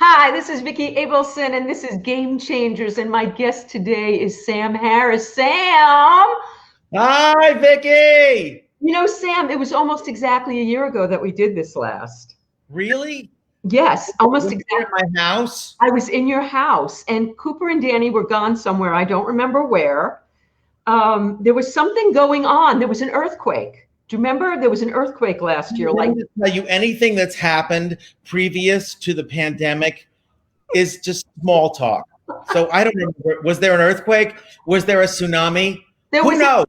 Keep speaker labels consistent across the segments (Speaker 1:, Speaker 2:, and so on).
Speaker 1: Hi, this is Vicki Abelson, and this is Game Changers, and my guest today is Sam Harris. Sam!
Speaker 2: Hi, Vicki!
Speaker 1: You know, Sam, it was almost exactly a year ago that we did this last.
Speaker 2: Really?
Speaker 1: Yes, almost exactly.
Speaker 2: At my house?
Speaker 1: I was in your house, and Cooper and Danny were gone somewhere. I don't remember where. There was something going on. There was an earthquake. Do you remember? There was an earthquake last year.
Speaker 2: Let me tell you, anything that's happened previous to the pandemic is just small talk. So I don't remember. Was there an earthquake? Was there a tsunami? Who knows?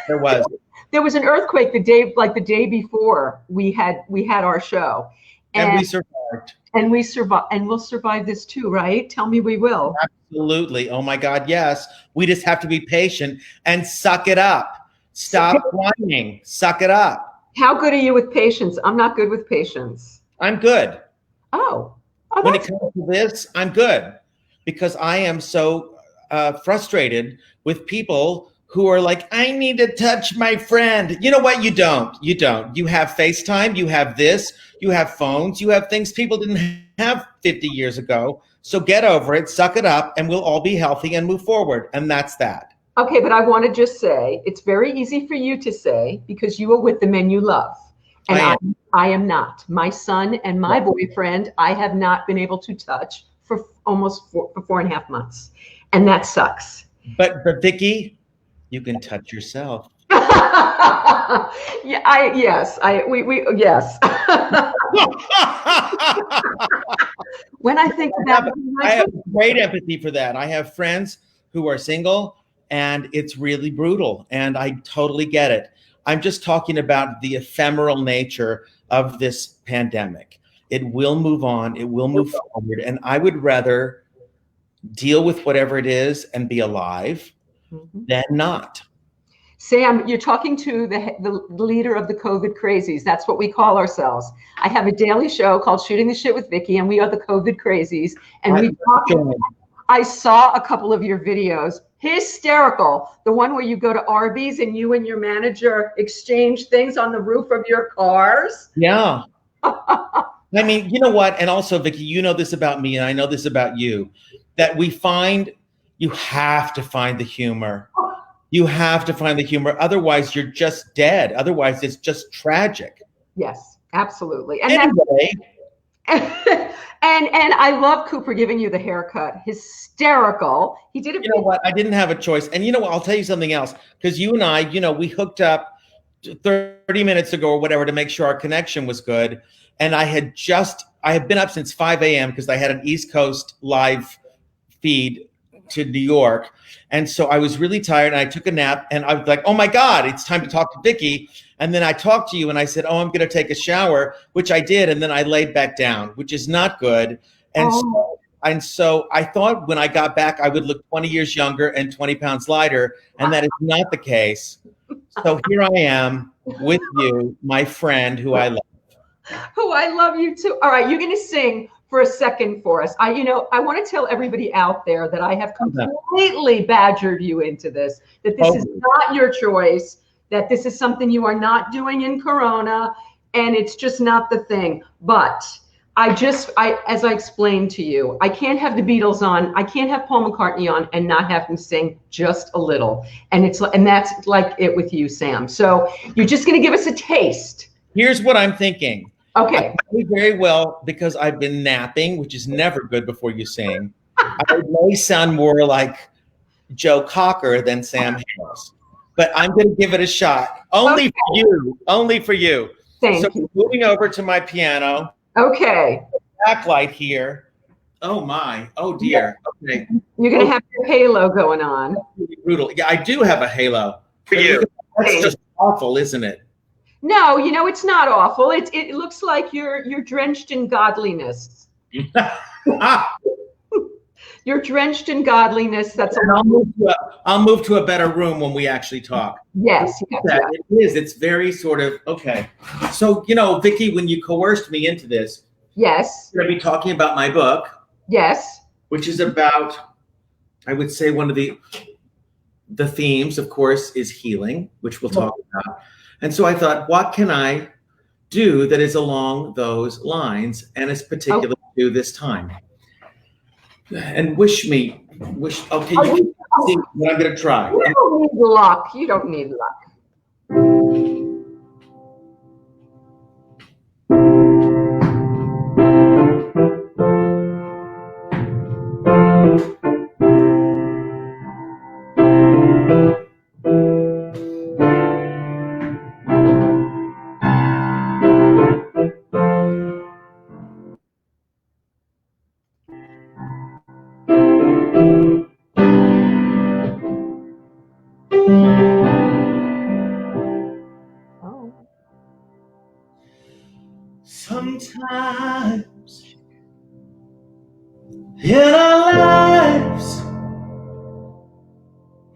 Speaker 2: There was.
Speaker 1: There was an earthquake the day before we had our show.
Speaker 2: And we survived.
Speaker 1: And we survive, and we'll survive this too, right? Tell me we will.
Speaker 2: Absolutely. Oh my God, yes. We just have to be patient and suck it up. Stop whining. Suck it up.
Speaker 1: How good are you with patience? I'm not good with patience.
Speaker 2: I'm good.
Speaker 1: Oh
Speaker 2: when it comes to this, I'm good because I am so frustrated with people who are like, I need to touch my friend. You know what? You don't. You don't. You have FaceTime. You have this. You have phones. You have things people didn't have 50 years ago. So get over it, suck it up, and we'll all be healthy and move forward. And that's that.
Speaker 1: Okay, but I want to just say, it's very easy for you to say because you are with the men you love. And I am not. My son and my boyfriend, I have not been able to touch for almost 4.5 months. And that sucks.
Speaker 2: But Vicki, you can touch yourself.
Speaker 1: Yes. When I think of that,
Speaker 2: I have great empathy for that. I have friends who are single and it's really brutal and I totally get it. I'm just talking about the ephemeral nature of this pandemic. It will move on. It will move forward. And I would rather deal with whatever it is and be alive than not.
Speaker 1: Sam, you're talking to the leader of the COVID crazies. That's what we call ourselves. I have a daily show called Shooting the Shit with Vicki, and we are the COVID crazies. And I saw a couple of your videos. Hysterical. The one where you go to Arby's and you and your manager exchange things on the roof of your cars.
Speaker 2: Yeah. I mean, you know what? And also, Vicki, you know this about me, and I know this about you, that you have to find the humor. You have to find the humor. Otherwise, you're just dead. Otherwise, it's just tragic.
Speaker 1: Yes, absolutely.
Speaker 2: And anyway.
Speaker 1: And I love Cooper giving you the haircut. Hysterical. He did it.
Speaker 2: You know what? I didn't have a choice. And you know what? I'll tell you something else. Because you and I, we hooked up 30 minutes ago or whatever to make sure our connection was good. And I had been up since 5 a.m. because I had an East Coast live feed to New York. And so I was really tired and I took a nap and I was like, oh my God, it's time to talk to Vicki. And then I talked to you and I said, oh, I'm going to take a shower, which I did. And then I laid back down, which is not good. And so I thought when I got back, I would look 20 years younger and 20 pounds lighter. And that is not the case. So here I am with you, my friend who I love.
Speaker 1: Who I love you too. All right, you're going to sing for a second for us. I want to tell everybody out there that I have completely badgered you into this, that this is not your choice, that this is something you are not doing in Corona, and it's just not the thing. But as I explained to you, I can't have the Beatles on, I can't have Paul McCartney on and not have him sing just a little. And that's like it with you, Sam. So you're just going to give us a taste.
Speaker 2: Here's what I'm thinking.
Speaker 1: Okay.
Speaker 2: I play very well because I've been napping, which is never good before you sing. I may sound more like Joe Cocker than Sam Harris, but I'm going to give it a shot. Only for you. Only for you.
Speaker 1: Thank you.
Speaker 2: Moving over to my piano.
Speaker 1: Okay.
Speaker 2: Backlight here. Oh my. Oh dear. Okay.
Speaker 1: You're going to have your halo going on.
Speaker 2: That's really brutal. Yeah, I do have a halo. For you. That's just awful, isn't it?
Speaker 1: No, it's not awful. It looks like you're drenched in godliness. You're drenched in godliness.
Speaker 2: I'll move to a better room when we actually talk.
Speaker 1: Yes.
Speaker 2: It is. It's very sort of okay. So Vicki, when you coerced me into this,
Speaker 1: yes,
Speaker 2: we're going to be talking about my book.
Speaker 1: Yes,
Speaker 2: which is about, I would say, one of the themes, of course, is healing, which we'll talk about. And so I thought, what can I do that is along those lines and is particular to this time? and wish. Okay, you can see what I'm gonna try.
Speaker 1: You don't need luck. You don't need luck.
Speaker 2: Sometimes in our lives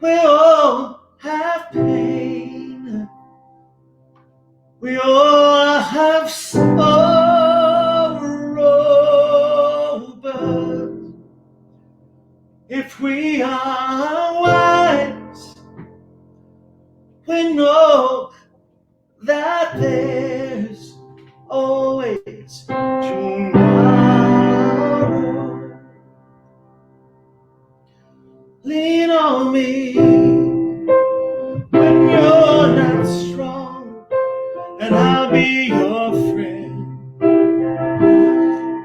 Speaker 2: we all have pain. We all have sorrow, but if we are wise, we know that there's always tomorrow. Lean on me when you're not strong, and I'll be your friend.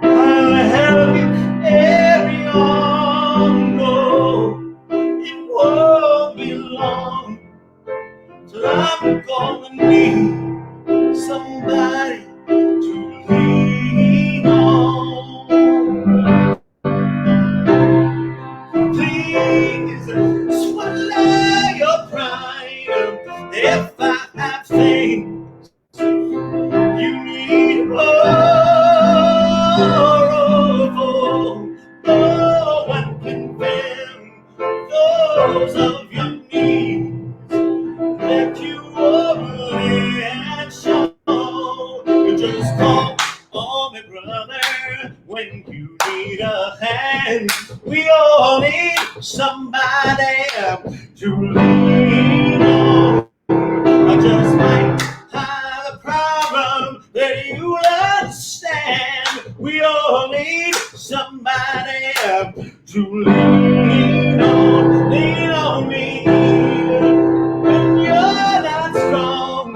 Speaker 2: I'll help you carry on. No, it won't be long till I'm gonna need somebody to lean on. Please swallow your pride if I have things you need more of. No one can bear those of your needs that you only and show. You just call on me, brother, when you need a hand. We all need somebody to lean on. I just might have a problem that you understand. We all need somebody to lean on. Lean on me when you're not strong,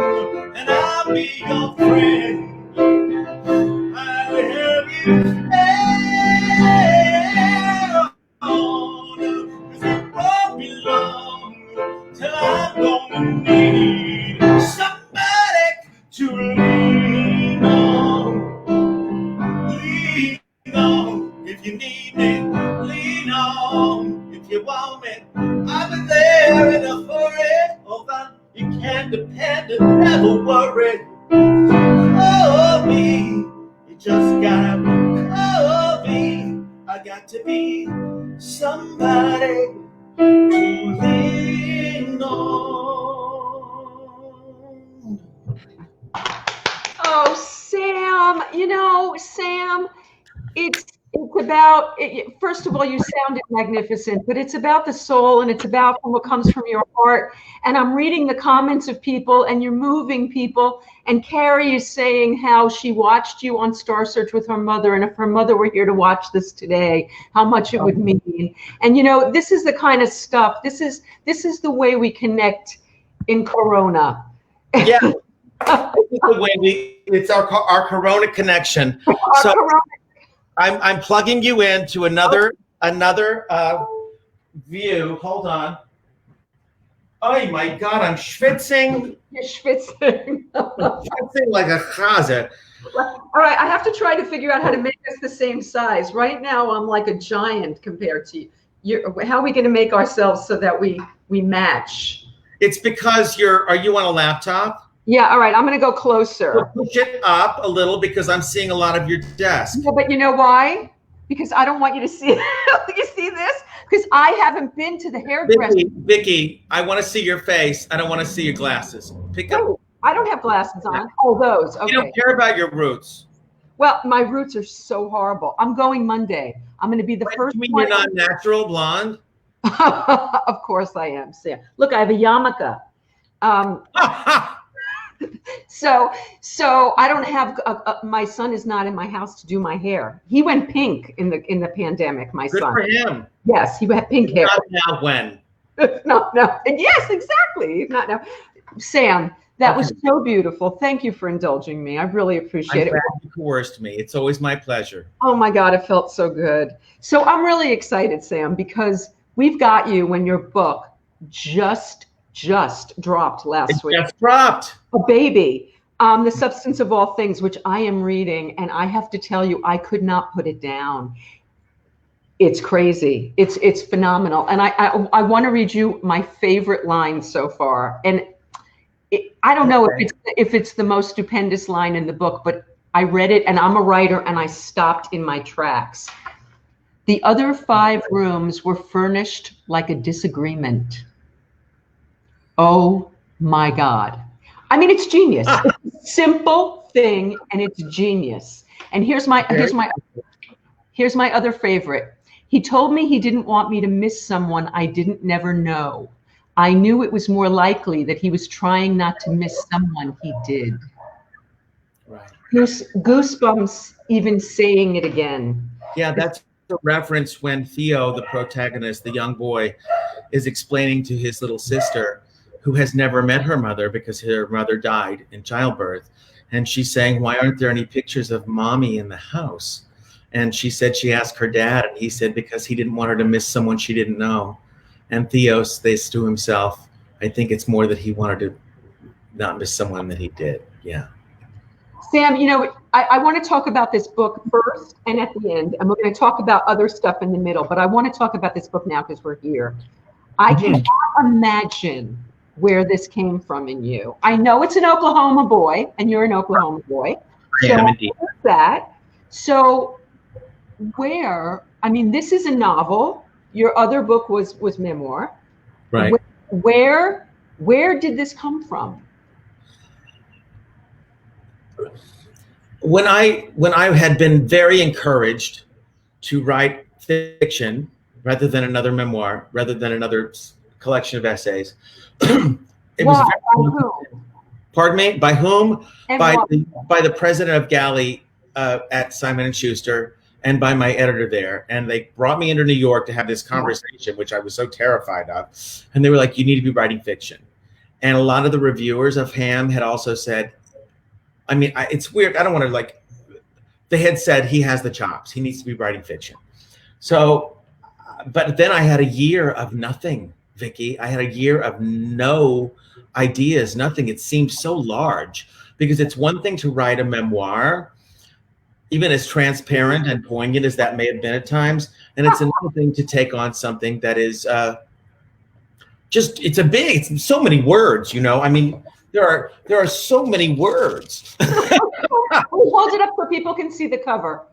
Speaker 2: and I'll be your friend. I'll help you on, 'cause it won't be long till I'm gonna need somebody to lean on. Lean on if you need me. Lean on if you want me. I'll be there in a hurry. Over, you can depend and never worry. Oh, me, you just gotta call me. I got to be somebody to lean on.
Speaker 1: Oh, Sam, Sam, it's about, first of all, you sounded magnificent, but it's about the soul, and it's about what comes from your heart. And I'm reading the comments of people, and you're moving people. And Carrie is saying how she watched you on Star Search with her mother, and if her mother were here to watch this today, how much it would mean. And this is the kind of stuff. This is the way we connect in Corona.
Speaker 2: Yeah. It's our Corona connection. So Corona. I'm plugging you into another view. Hold on. Oh my God, I'm schwitzing.
Speaker 1: You're schwitzing.
Speaker 2: I'm schwitzing like a chazer.
Speaker 1: All right, I have to try to figure out how to make us the same size. Right now, I'm like a giant compared to you. How are we going to make ourselves so that we match?
Speaker 2: It's because are you on a laptop?
Speaker 1: Yeah, all right, I'm going to go closer.
Speaker 2: So push it up a little because I'm seeing a lot of your desk.
Speaker 1: Yeah, but you know why? Because I don't want you to see it. You see this? Because I haven't been to the hairdresser.
Speaker 2: Vicki, I want to see your face. I don't want to see your glasses. Pick up.
Speaker 1: I don't have glasses on. Oh, those. Okay.
Speaker 2: You don't care about your roots.
Speaker 1: Well, my roots are so horrible. I'm going Monday. I'm going to be the first one.
Speaker 2: You're not natural blonde?
Speaker 1: Of course I am, Sam. Look, I have a yarmulke. So I don't have my son is not in my house to do my hair. He went pink in the pandemic. My
Speaker 2: Good
Speaker 1: son.
Speaker 2: for him.
Speaker 1: Yes, he had pink hair.
Speaker 2: Not now when.
Speaker 1: No. Yes, exactly. Not now. Sam, that was so beautiful. Thank you for indulging me. I really appreciate it.
Speaker 2: I'm glad you coerced me. It's always my pleasure.
Speaker 1: Oh my God, it felt so good. So I'm really excited, Sam, because we've got you when your book just dropped last week.
Speaker 2: Just dropped.
Speaker 1: A baby. The Substance of All Things, which I am reading, and I have to tell you, I could not put it down. It's crazy. It's phenomenal. And I want to read you my favorite line so far. And I don't know if it's the most stupendous line in the book, but I read it, and I'm a writer, and I stopped in my tracks. The other 5 rooms were furnished like a disagreement. Oh my God. I mean, it's genius. It's a simple thing, and it's genius. And here's my other favorite. He told me he didn't want me to miss someone I didn't never know. I knew it was more likely that he was trying not to miss someone he did.
Speaker 2: Right.
Speaker 1: Goosebumps even saying it again.
Speaker 2: Yeah, that's a reference when Theo, the protagonist, the young boy, is explaining to his little sister, who has never met her mother because her mother died in childbirth. And she's saying, why aren't there any pictures of mommy in the house? And she said she asked her dad, and he said because he didn't want her to miss someone she didn't know. And Theo says to himself, I think it's more that he wanted to not miss someone that he did. Yeah.
Speaker 1: Sam, I want to talk about this book first and at the end, and we're going to talk about other stuff in the middle, but I want to talk about this book now because we're here. I cannot imagine where this came from in you. I know it's an Oklahoma boy, and you're an Oklahoma boy.
Speaker 2: I am indeed.
Speaker 1: That. So this is a novel. Your other book was memoir.
Speaker 2: Right.
Speaker 1: Where did this come from?
Speaker 2: When I had been very encouraged to write fiction rather than another memoir, rather than another collection of essays, it was
Speaker 1: By whom?
Speaker 2: Pardon me? By whom?
Speaker 1: And
Speaker 2: by the president of Galley at Simon & Schuster, and by my editor there. And they brought me into New York to have this conversation, which I was so terrified of. And they were like, you need to be writing fiction. And a lot of the reviewers of Ham had also said, it's weird. I don't want to they had said he has the chops. He needs to be writing fiction. So, but then I had a year of nothing, Vicki. I had a year of no ideas, nothing. It seemed so large because it's one thing to write a memoir, even as transparent and poignant as that may have been at times. And it's another thing to take on something that is it's so many words, there are so many words.
Speaker 1: Hold it up so people can see the cover.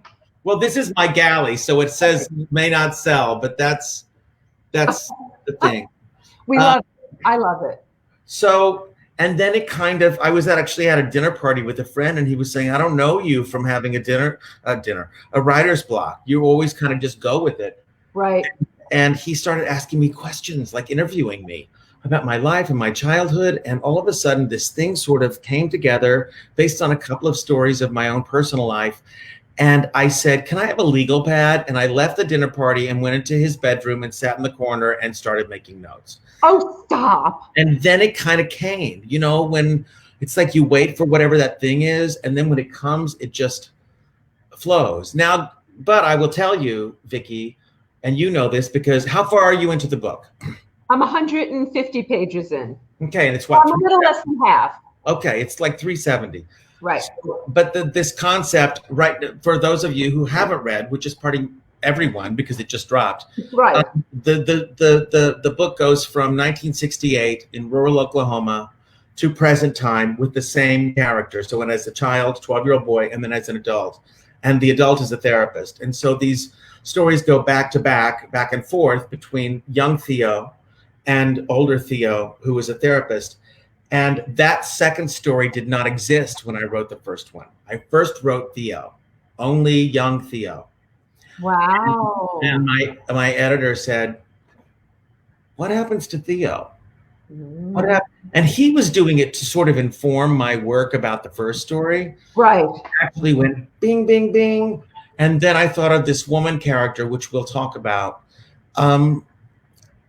Speaker 2: Well, this is my galley, so it says may not sell, but that's the thing.
Speaker 1: We love it. I love it.
Speaker 2: So, and then it I was actually at a dinner party with a friend, and he was saying, I don't know you from having a writer's block. You always kind of just go with it.
Speaker 1: Right.
Speaker 2: And he started asking me questions, like interviewing me about my life and my childhood. And all of a sudden, this thing sort of came together based on a couple of stories of my own personal life. And I said, can I have a legal pad? And I left the dinner party and went into his bedroom and sat in the corner and started making notes.
Speaker 1: Oh, stop.
Speaker 2: And then it kind of came, when it's like you wait for whatever that thing is. And then when it comes, it just flows. Now, but I will tell you, Vicki, and you know this because how far are you into the book?
Speaker 1: I'm 150 pages in.
Speaker 2: Okay, and it's what?
Speaker 1: I'm a little less than half.
Speaker 2: Okay, it's like 370.
Speaker 1: Right.
Speaker 2: So, but this concept, right, for those of you who haven't read, which is probably everyone because it just dropped.
Speaker 1: Right.
Speaker 2: The book goes from 1968 in rural Oklahoma to present time with the same character. So when as a child, 12-year-old boy, and then as an adult. And the adult is a therapist. And so these stories go back and forth between young Theo and older Theo, who was a therapist. And that second story did not exist when I wrote the first one. I first wrote Theo, only young Theo.
Speaker 1: Wow.
Speaker 2: And my editor said, what happens to Theo? What happened? And he was doing it to sort of inform my work about the first story.
Speaker 1: Right.
Speaker 2: It actually went bing, bing, bing. And then I thought of this woman character, which we'll talk about. And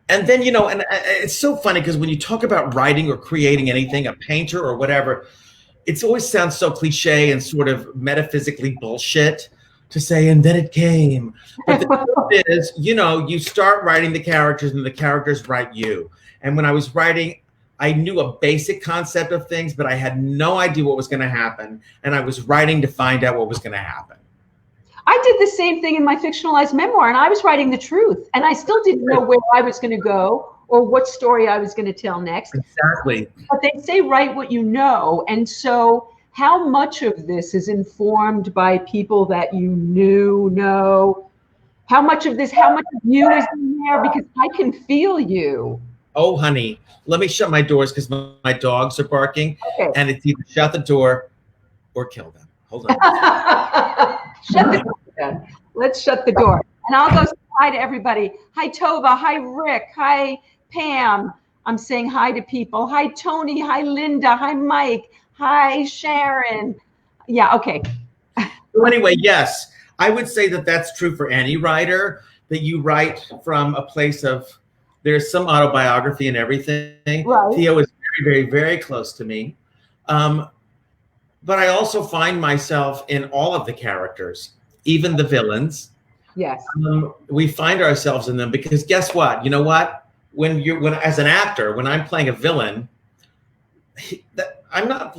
Speaker 2: then, and it's so funny because when you talk about writing or creating anything, a painter or whatever, it always sounds so cliche and sort of metaphysically bullshit to say, and then it came. But the truth is, you start writing the characters and the characters write you. And when I was writing, I knew a basic concept of things, but I had no idea what was going to happen. And I was writing to find out what was going to happen.
Speaker 1: I did the same thing in my fictionalized memoir, and I was writing the truth, and I still didn't know where I was going to go or what story I was going to tell next.
Speaker 2: Exactly.
Speaker 1: But they say write what you know, and so how much of this is informed by people that you know? How much of you is in there? Because I can feel you.
Speaker 2: Oh, honey, let me shut my doors because my dogs are barking, and it's either shut the door or kill them. Hold on.
Speaker 1: Shut the door then. Let's shut the door. And I'll go say hi to everybody. Hi, Tova. Hi, Rick. Hi, Pam. I'm saying hi to people. Hi, Tony. Hi, Linda. Hi, Mike. Hi, Sharon. Yeah, okay.
Speaker 2: So anyway, yes, I would say that that's true for any writer, that you write from a place of, there's some autobiography and everything.
Speaker 1: Right.
Speaker 2: Theo is very, very, very close to me. But I also find myself in all of the characters, even the villains.
Speaker 1: Yes.
Speaker 2: We find ourselves in them because guess what? You know what? When as an actor, when I'm playing a villain, I'm not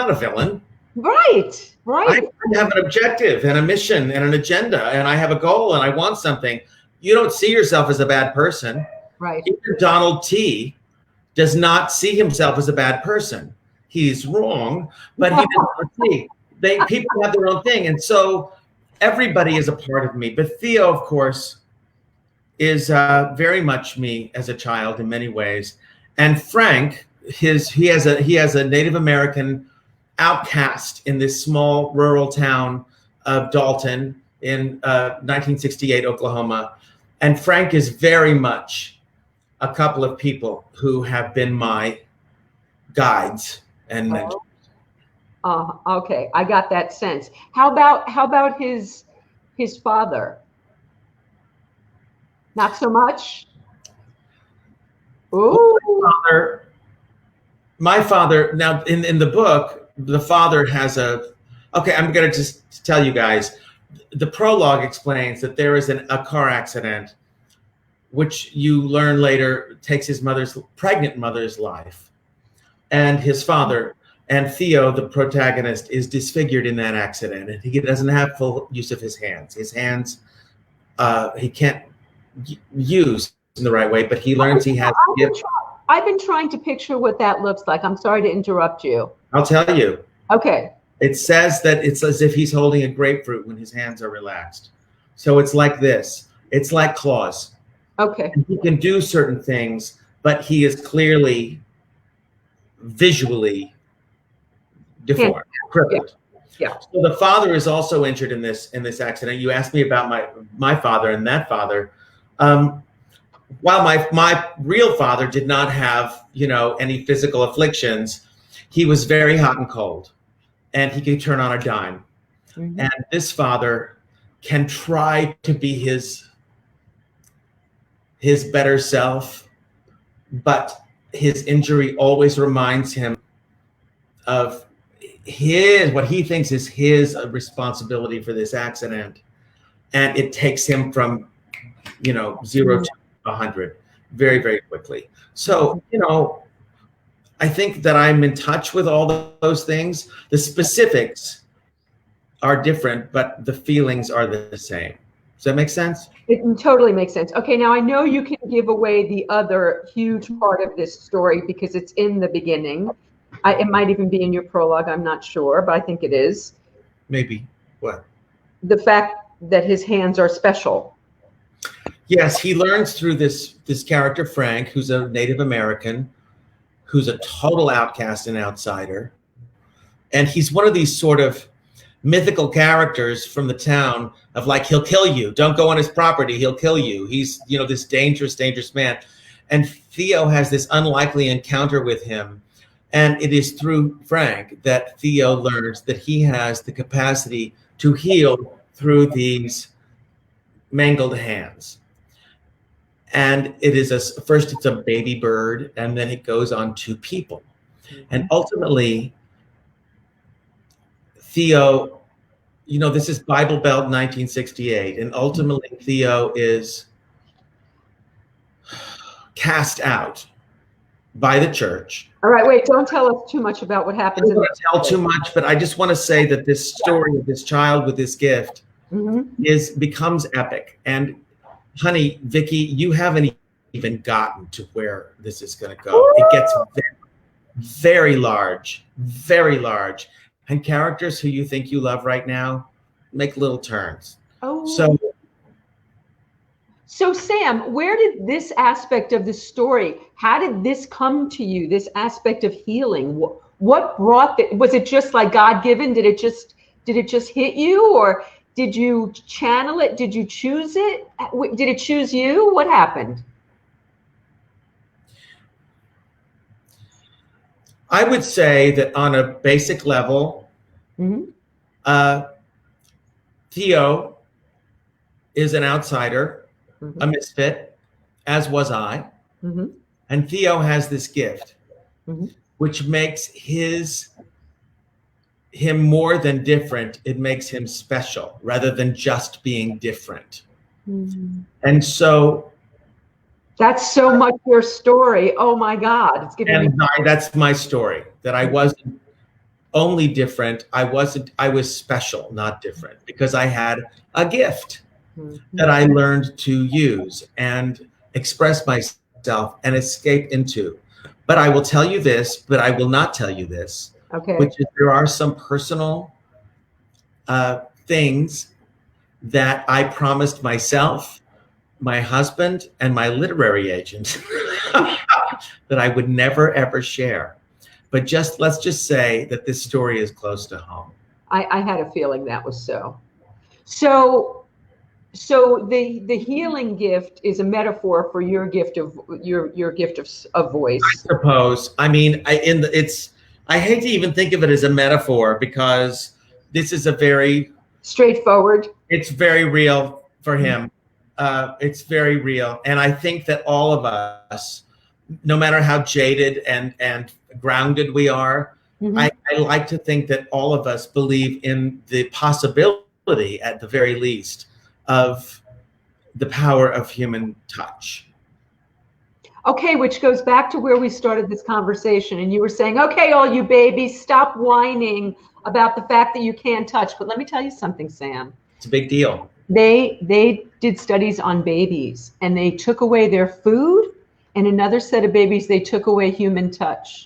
Speaker 2: a villain.
Speaker 1: Right.
Speaker 2: I have an objective and a mission and an agenda, and I have a goal and I want something. You don't see yourself as a bad person.
Speaker 1: Right.
Speaker 2: Even Donald T. does not see himself as a bad person. He's wrong, but he doesn't see. People have their own thing, and so everybody is a part of me. But Theo, of course, is very much me as a child in many ways. And Frank, he has a Native American outcast in this small rural town of Dalton in 1968, Oklahoma. And Frank is very much a couple of people who have been my guides and mentors.
Speaker 1: Okay, I got that sense. How about his father? Not so much. Ooh.
Speaker 2: My father. Now, in the book, the father has a. Okay, I'm gonna just tell you guys. The prologue explains that there is a car accident, which you learn later takes his pregnant mother's life. And his father, and Theo, the protagonist, is disfigured in that accident, and he doesn't have full use of his hands. His hands, he can't use in the right way, but he learns he has to give.
Speaker 1: I've been trying to picture what that looks like. I'm sorry to interrupt you.
Speaker 2: I'll tell you.
Speaker 1: Okay.
Speaker 2: It says that it's as if he's holding a grapefruit when his hands are relaxed. So it's like this. It's like claws.
Speaker 1: Okay.
Speaker 2: And he can do certain things, but he is clearly visually deformed, crippled.
Speaker 1: Yeah.
Speaker 2: So the father is also injured in this accident. You asked me about my father and that father. While my real father did not have any physical afflictions, he was very hot and cold, and he could turn on a dime. Mm-hmm. And this father can try to be his better self, but his injury always reminds him of what he thinks is his responsibility for this accident, and it takes him from 0 to 100 very, very quickly. So I think that I'm in touch with all those things. The specifics are different, but the feelings are the same. Does that make sense?
Speaker 1: It totally makes sense. Okay, now I know you can give away the other huge part of this story because it's in the beginning. It might even be in your prologue. I'm not sure, but I think it is.
Speaker 2: Maybe. What?
Speaker 1: The fact that his hands are special.
Speaker 2: Yes, he learns through this character, Frank, who's a Native American, who's a total outcast and outsider. And he's one of these sort of mythical characters from the town of like, he'll kill you. Don't go on his property. He'll kill you. He's, this dangerous, dangerous man. And Theo has this unlikely encounter with him. And it is through Frank that Theo learns that he has the capacity to heal through these mangled hands. And it is first it's a baby bird, and then it goes on to people. And ultimately, Theo, this is Bible Belt 1968, and ultimately Theo is cast out by the church.
Speaker 1: All right, wait, don't tell us too much about what happens.
Speaker 2: I don't want to tell too much, but I just want to say that this story of this child with this gift becomes epic. And honey, Vicki, you haven't even gotten to where this is going to go. It gets very, very large, very large. And characters who you think you love right now make little turns.
Speaker 1: So Sam, where did this aspect of the story, how did this come to you, this aspect of healing? What brought it? Was it just like God-given? Did it just hit you, or did you channel it? Did you choose it? Did it choose you? What happened?
Speaker 2: I would say that on a basic level, Theo is an outsider, a misfit, as was I. And Theo has this gift, which makes him more than different. It makes him special rather than just being different. And so
Speaker 1: that's so much your story. Oh my God. It's giving me
Speaker 2: that's my story, that I wasn't only different. I was special, not different, because I had a gift that I learned to use and express myself and escape into. But I will tell you this, but I will not tell you this, which is there are some personal things that I promised myself, my husband, and my literary agent that I would never, ever share. But let's just say that this story is close to home.
Speaker 1: I had a feeling that was so. So the healing gift is a metaphor for your gift of voice.
Speaker 2: I suppose. I mean, I hate to even think of it as a metaphor, because this is a very
Speaker 1: straightforward.
Speaker 2: It's very real for him. It's very real, and I think that all of us, no matter how jaded and grounded we are, I like to think that all of us believe in the possibility, at the very least, of the power of human touch.
Speaker 1: Okay, which goes back to where we started this conversation, and you were saying, okay, all you babies, stop whining about the fact that you can't touch. But let me tell you something, Sam.
Speaker 2: It's a big deal.
Speaker 1: They did studies on babies, and they took away their food, and another set of babies, they took away human touch.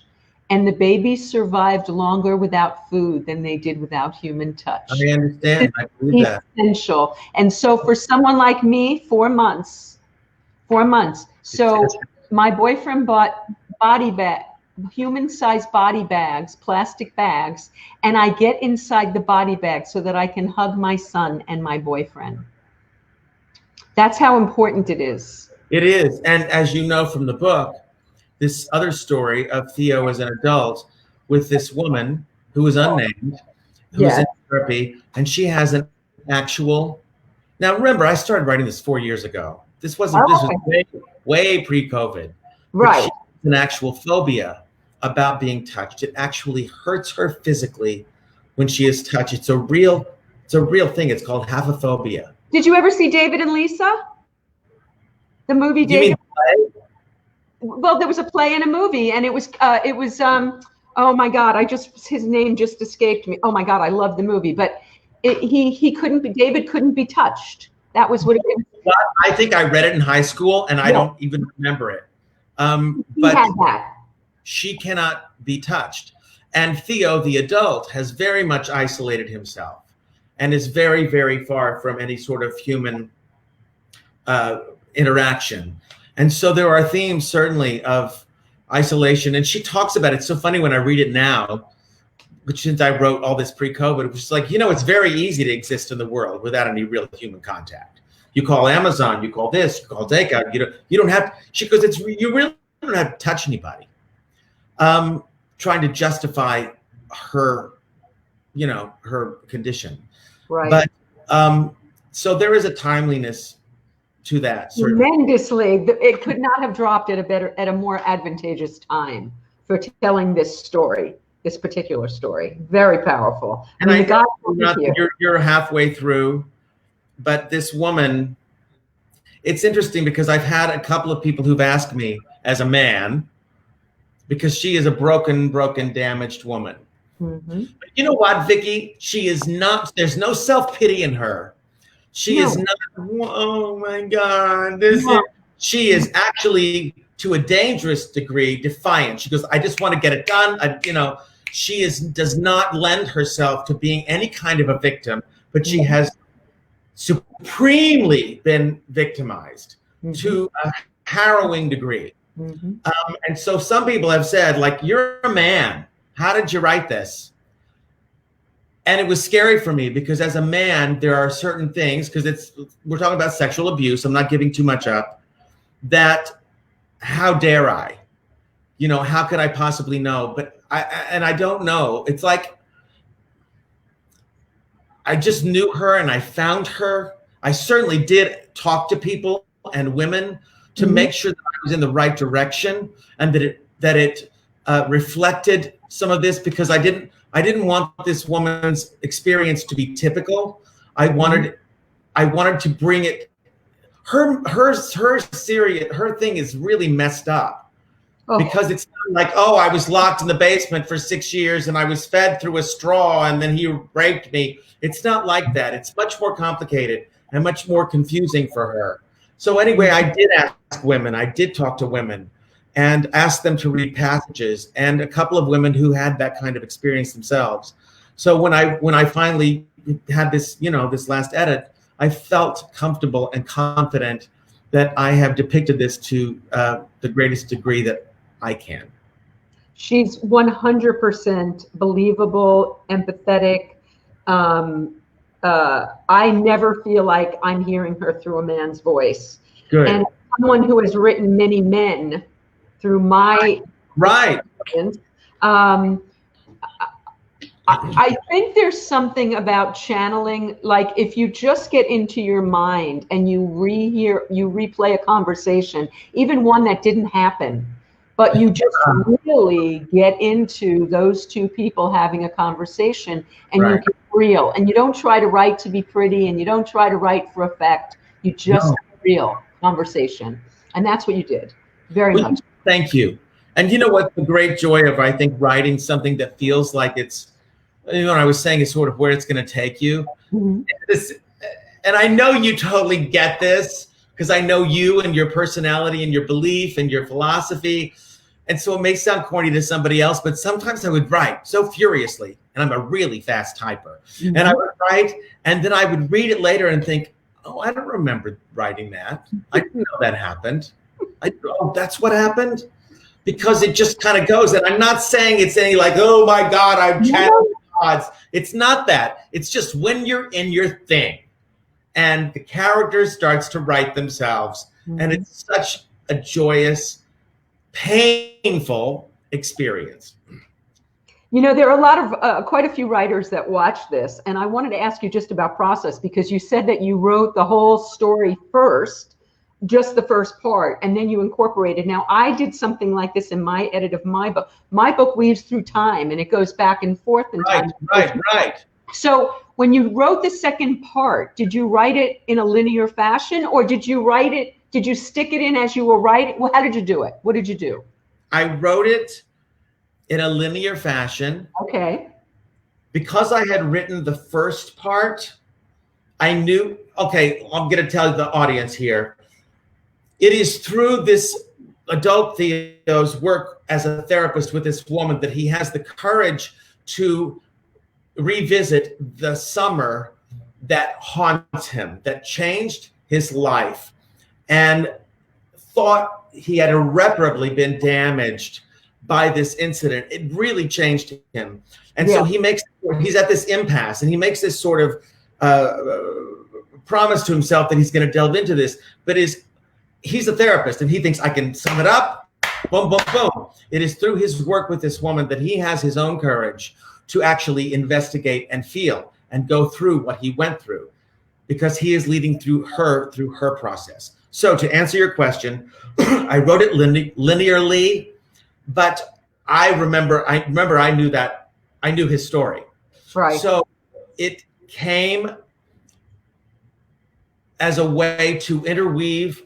Speaker 1: And the babies survived longer without food than they did without human touch.
Speaker 2: I understand. I believe that.
Speaker 1: Essential. And so for someone like me, 4 months. So my boyfriend bought human-sized body bags, plastic bags, and I get inside the body bag so that I can hug my son and my boyfriend. That's how important it is.
Speaker 2: It is. And as you know from the book, this other story of Theo as an adult with this woman who is unnamed, who's in therapy, and she has an actual. Now, remember, I started writing this 4 years ago. This was way pre-COVID.
Speaker 1: Right.
Speaker 2: She has an actual phobia about being touched. It actually hurts her physically when she is touched. It's a real thing. It's called haphophobia.
Speaker 1: Did you ever see David and Lisa? The movie David?
Speaker 2: You mean the play?
Speaker 1: Well, there was a play and a movie, and it was oh my God, his name just escaped me. Oh my God, I love the movie, but David couldn't be touched. That was what it was.
Speaker 2: Well, I think I read it in high school, and I don't even remember it. But
Speaker 1: had that.
Speaker 2: She cannot be touched. And Theo, the adult, has very much isolated himself and is very, very far from any sort of human interaction. And so there are themes, certainly, of isolation. And she talks about it. It's so funny when I read it now, but since I wrote all this pre-COVID, it was like, it's very easy to exist in the world without any real human contact. You call Amazon, you call this, you call takeout. You don't have. She goes, you really don't have to touch anybody. Trying to justify her, her condition.
Speaker 1: Right.
Speaker 2: But so there is a timeliness to that.
Speaker 1: Tremendously. It could not have dropped at a more advantageous time for telling this story, this particular story. Very powerful.
Speaker 2: And you're halfway through, but this woman, it's interesting because I've had a couple of people who've asked me as a man, because she is a broken, damaged woman.
Speaker 1: Mm-hmm.
Speaker 2: But you know what, Vicki? She is not, there's no self-pity in her. She is not, oh my God, she is actually, to a dangerous degree, defiant. She goes, I just want to get it done. She does not lend herself to being any kind of a victim, but she has supremely been victimized to a harrowing degree.
Speaker 1: Mm-hmm.
Speaker 2: And so some people have said, like, you're a man. How did you write this? And it was scary for me because as a man, there are certain things, because we're talking about sexual abuse. I'm not giving too much up. That, how dare I? How could I possibly know? But I don't know. It's like, I just knew her and I found her. I certainly did talk to people and women to make sure that I was in the right direction and that it reflected some of this, because I didn't want this woman's experience to be typical. I wanted to bring it. Her thing is really messed up. Because it's not like, I was locked in the basement for 6 years and I was fed through a straw and then he raped me. It's not like that. It's much more complicated and much more confusing for her. So anyway, I did ask women. I did talk to women and asked them to read passages, and a couple of women who had that kind of experience themselves. So when I finally had this, this last edit, I felt comfortable and confident that I have depicted this to the greatest degree that I can.
Speaker 1: She's 100% believable, empathetic. I never feel like I'm hearing her through a man's voice.
Speaker 2: Good.
Speaker 1: And someone who has written many men through my experience, I think there's something about channeling, like if you just get into your mind and you replay a conversation, even one that didn't happen, but you just really get into those two people having a conversation, and you get real, and you don't try to write to be pretty, and you don't try to write for effect. You just have a real conversation, and that's what you did. Very much.
Speaker 2: Thank you. And you know what? The great joy of, I think, writing something that feels like it's, I was saying, is sort of where it's going to take you.
Speaker 1: Mm-hmm.
Speaker 2: And I know you totally get this, because I know you and your personality and your belief and your philosophy. And so it may sound corny to somebody else, but sometimes I would write so furiously, and I'm a really fast typer. Mm-hmm. And I would write, and then I would read it later and think, I don't remember writing that. I didn't know that happened. That's what happened? Because it just kind of goes. And I'm not saying it's any like, oh my God, I'm channeling gods. It's not that. It's just when you're in your thing and the character starts to write themselves, and it's such a joyous, painful experience.
Speaker 1: There are a lot of quite a few writers that watch this, and I wanted to ask you just about process, because you said that you wrote the whole story first, just the first part, and then you incorporated. Now, I did something like this in my edit of my book. My book weaves through time, and it goes back and forth in time.
Speaker 2: Right.
Speaker 1: So when you wrote the second part, did you write it in a linear fashion, or did you stick it in as you were writing? Well, how did you do it? What did you do?
Speaker 2: I wrote it in a linear fashion.
Speaker 1: Okay.
Speaker 2: Because I had written the first part, I knew, okay, I'm going to tell the audience here. It is through this adult Theo's work as a therapist with this woman that he has the courage to revisit the summer that haunts him, that changed his life, and thought he had irreparably been damaged by this incident. It really changed him. And so he's at this impasse, and he makes this sort of promised to himself that he's going to delve into this, but he's a therapist and he thinks I can sum it up, boom, boom, boom. It is through his work with this woman that he has his own courage to actually investigate and feel and go through what he went through, because he is leading through her process. So to answer your question, I wrote it linearly, but I remember I knew his story.
Speaker 1: Right.
Speaker 2: So it came as a way to interweave,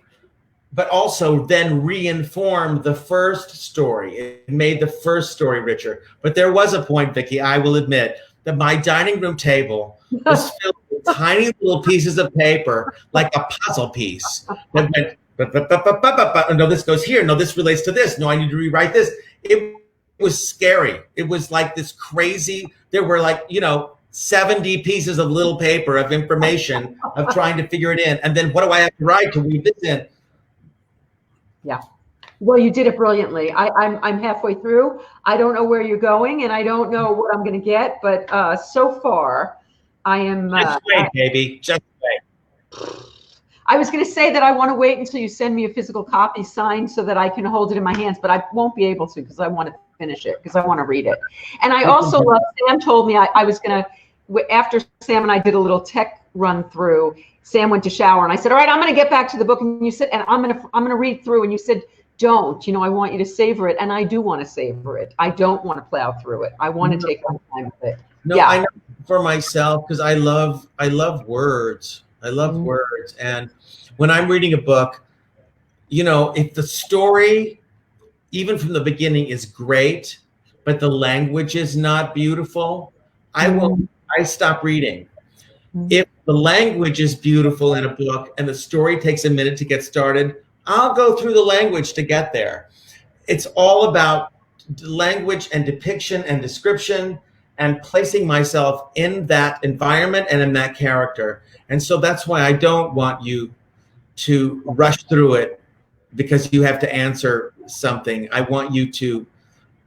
Speaker 2: but also then re-inform the first story. It made the first story richer. But there was a point, Vicki, I will admit, that my dining room table was filled with tiny little pieces of paper, like a puzzle piece. That went, no, this goes here. No, this relates to this. No, I need to rewrite this. It was scary. It was like this crazy, there were like, 70 pieces of little paper of information of trying to figure it in. And then what do I have to write to weave this in?
Speaker 1: Yeah. Well, you did it brilliantly. I'm halfway through. I don't know where you're going, and I don't know what I'm going to get, but so far, I am.
Speaker 2: Just wait, baby. Just wait.
Speaker 1: I was going to say that I want to wait until you send me a physical copy signed so that I can hold it in my hands, but I won't be able to because I want to finish it, because I want to read it. And I also love. Sam told me I was going to, after Sam and I did a little tech run through. Sam went to shower, and I said, "All right, I'm going to get back to the book." And you said, "And I'm going to read through." And you said, "Don't, I want you to savor it." And I do want to savor it. I don't want to plow through it. I want to take my time with it.
Speaker 2: No,
Speaker 1: yeah.
Speaker 2: I know for myself, because I love words. I love words. And when I'm reading a book, if the story, even from the beginning, is great, but the language is not beautiful, I stop reading. If the language is beautiful in a book and the story takes a minute to get started, I'll go through the language to get there. It's all about language and depiction and description and placing myself in that environment and in that character. And so that's why I don't want you to rush through it because you have to answer something. I want you to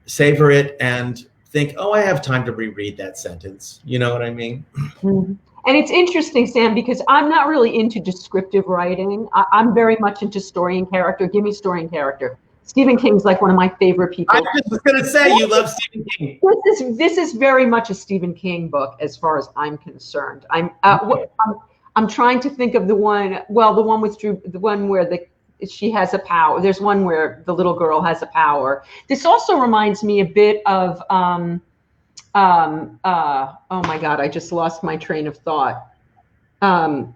Speaker 2: savor it and think, oh, I have time to reread that sentence. You know what I mean?
Speaker 1: Mm-hmm. And it's interesting, Sam, because I'm not really into descriptive writing. I'm very much into story and character. Give me story and character. Stephen King's like one of my favorite people.
Speaker 2: I was just going to say, you love Stephen King.
Speaker 1: This is very much a Stephen King book, as far as I'm concerned. I'm trying to think of the one. Well, the one with Drew, the one where she has a power. There's one where the little girl has a power. This also reminds me a bit of. Oh my God, I just lost my train of thought. Oh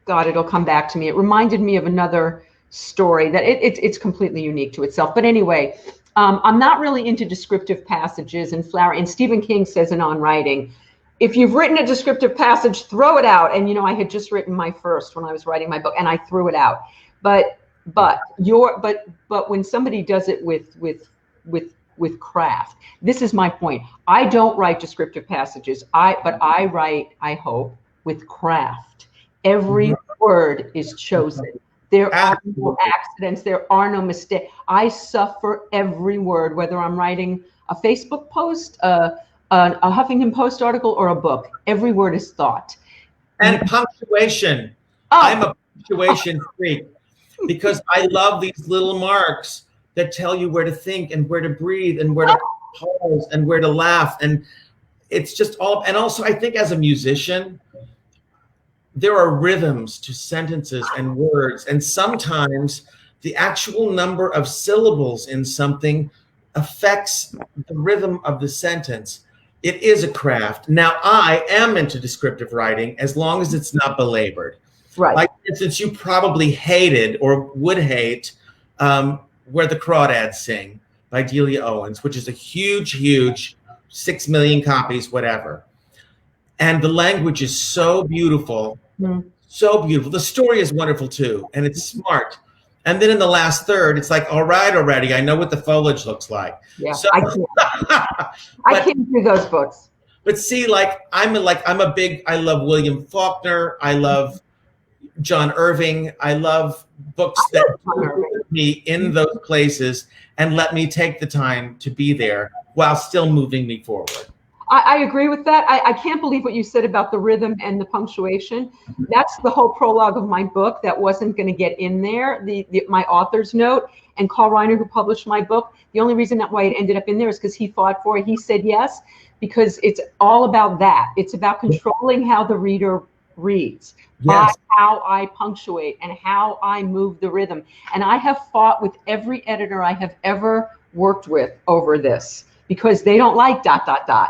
Speaker 1: God, it'll come back to me. It reminded me of another story that it's completely unique to itself. But anyway, I'm not really into descriptive passages and flower. And Stephen King says in On Writing, if you've written a descriptive passage, throw it out. And I had just written my first when I was writing my book, and I threw it out. But when somebody does it with craft, this is my point. I don't write descriptive passages. But I write, I hope, with craft. Every word is chosen. There are no accidents. There are no mistakes. I suffer every word, whether I'm writing a Facebook post, a Huffington Post article, or a book. Every word is thought.
Speaker 2: And punctuation. I'm a punctuation freak because I love these little marks that tell you where to think and where to breathe and where to pause and where to laugh. And it's just all, and also I think as a musician, there are rhythms to sentences and words. And sometimes the actual number of syllables in something affects the rhythm of the sentence. It is a craft. Now, I am into descriptive writing as long as it's not belabored.
Speaker 1: Right.
Speaker 2: Like, for instance, you probably hated or would hate Where the Crawdads Sing by Delia Owens, which is a huge 6 million copies, whatever. And the language is so beautiful, so beautiful. The story is wonderful too, and it's smart. And then in the last third, it's like, all right, already, I know what the foliage looks like.
Speaker 1: Yeah,
Speaker 2: so,
Speaker 1: I can't do those books.
Speaker 2: But see, I love William Faulkner. I love John Irving. I love books that put me in those places and let me take the time to be there while still moving me forward.
Speaker 1: I agree with that. I can't believe what you said about the rhythm and the punctuation. That's the whole prologue of my book that wasn't going to get in there, my author's note. And Carl Reiner, who published my book, the only reason that why it ended up in there is because he fought for it. He said yes, because it's all about that. It's about controlling how the reader reads, by how I punctuate and how I move the rhythm. And I have fought with every editor I have ever worked with over this, because they don't like ...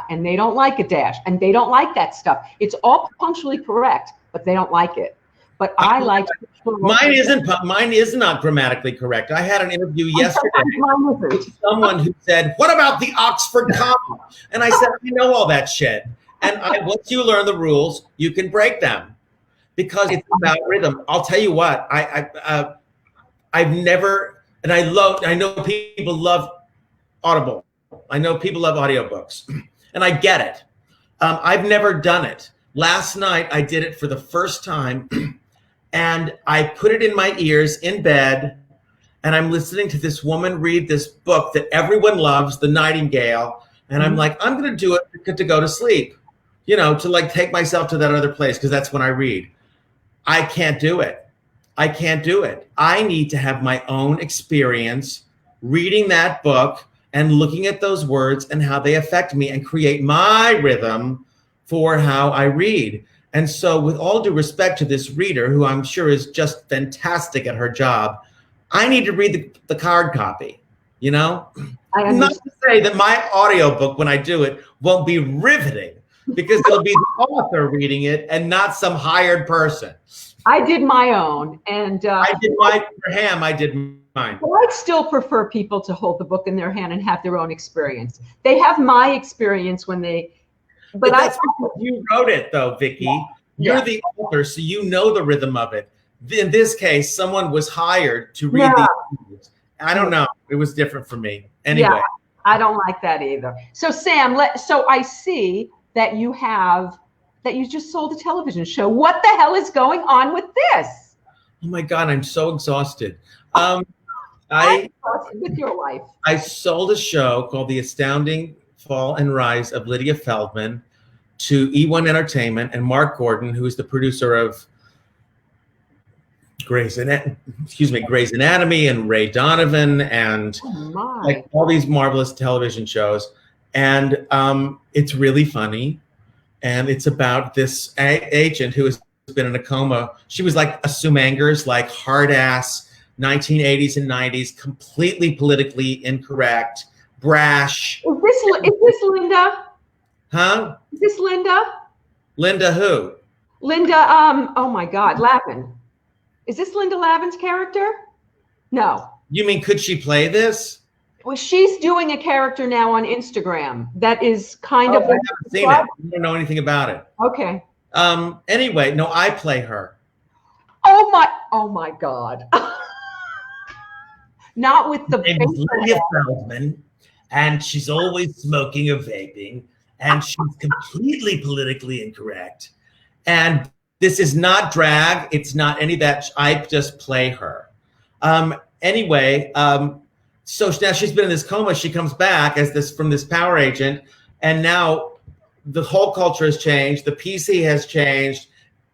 Speaker 1: and they don't like a dash and they don't like that stuff. It's all punctually correct, but they don't like it. But I like
Speaker 2: mine is not grammatically correct. I had an interview yesterday with someone who said, "What about the Oxford comma?" And I said, "I know all that shit. And once you learn the rules, you can break them, because it's about rhythm." I'll tell you what, I've never, and I know people love Audible. I know people love audiobooks, and I get it. I've never done it. Last night, I did it for the first time, and I put it in my ears in bed, and I'm listening to this woman read this book that everyone loves, The Nightingale, and I'm like, I'm going to do it to go to sleep, to like take myself to that other place, because that's when I read. I can't do it. I can't do it. I need to have my own experience reading that book and looking at those words and how they affect me and create my rhythm for how I read. And so, with all due respect to this reader, who I'm sure is just fantastic at her job, I need to read the card copy, Not to say that my audiobook, when I do it, won't be riveting, because it'll be the author reading it and not some hired person.
Speaker 1: I did my own, and
Speaker 2: I did mine for Ham. I did mine.
Speaker 1: Well, I'd still prefer people to hold the book in their hand and have their own experience. They have my experience when they.
Speaker 2: But that's because you wrote it, though, Vicki. You're the author, so you know the rhythm of it. In this case, someone was hired to read these. I don't know. It was different for me. Anyway.
Speaker 1: Yeah, I don't like that either. So, Sam, so I see that you just sold a television show. What the hell is going on with this?
Speaker 2: Oh my God, I'm so exhausted.
Speaker 1: With your life.
Speaker 2: I sold a show called The Astounding Fall and Rise of Lydia Feldman to E1 Entertainment and Mark Gordon, who is the producer of Grey's Anatomy and Ray Donovan and like all these marvelous television shows. And it's really funny. And it's about this agent who has been in a coma. She was like a Sue Mangers, like hard ass 1980s and 90s, completely politically incorrect, brash.
Speaker 1: Is this Linda?
Speaker 2: Huh?
Speaker 1: Is this Linda?
Speaker 2: Linda who?
Speaker 1: Linda, oh my God, Lavin. Is this Linda Lavin's character? No.
Speaker 2: You mean, could she play this?
Speaker 1: Well, she's doing a character now on Instagram that is kind of.
Speaker 2: I haven't seen it. I don't know anything about it.
Speaker 1: Okay.
Speaker 2: Anyway, no, I play her.
Speaker 1: Oh my God. Not with the.
Speaker 2: Her name is Lydia Feldman, and she's always smoking or vaping, and she's completely politically incorrect. And this is not drag. It's not any of that. I just play her. Anyway, so now she's been in this coma. She comes back from this power agent, and now the whole culture has changed. The PC has changed.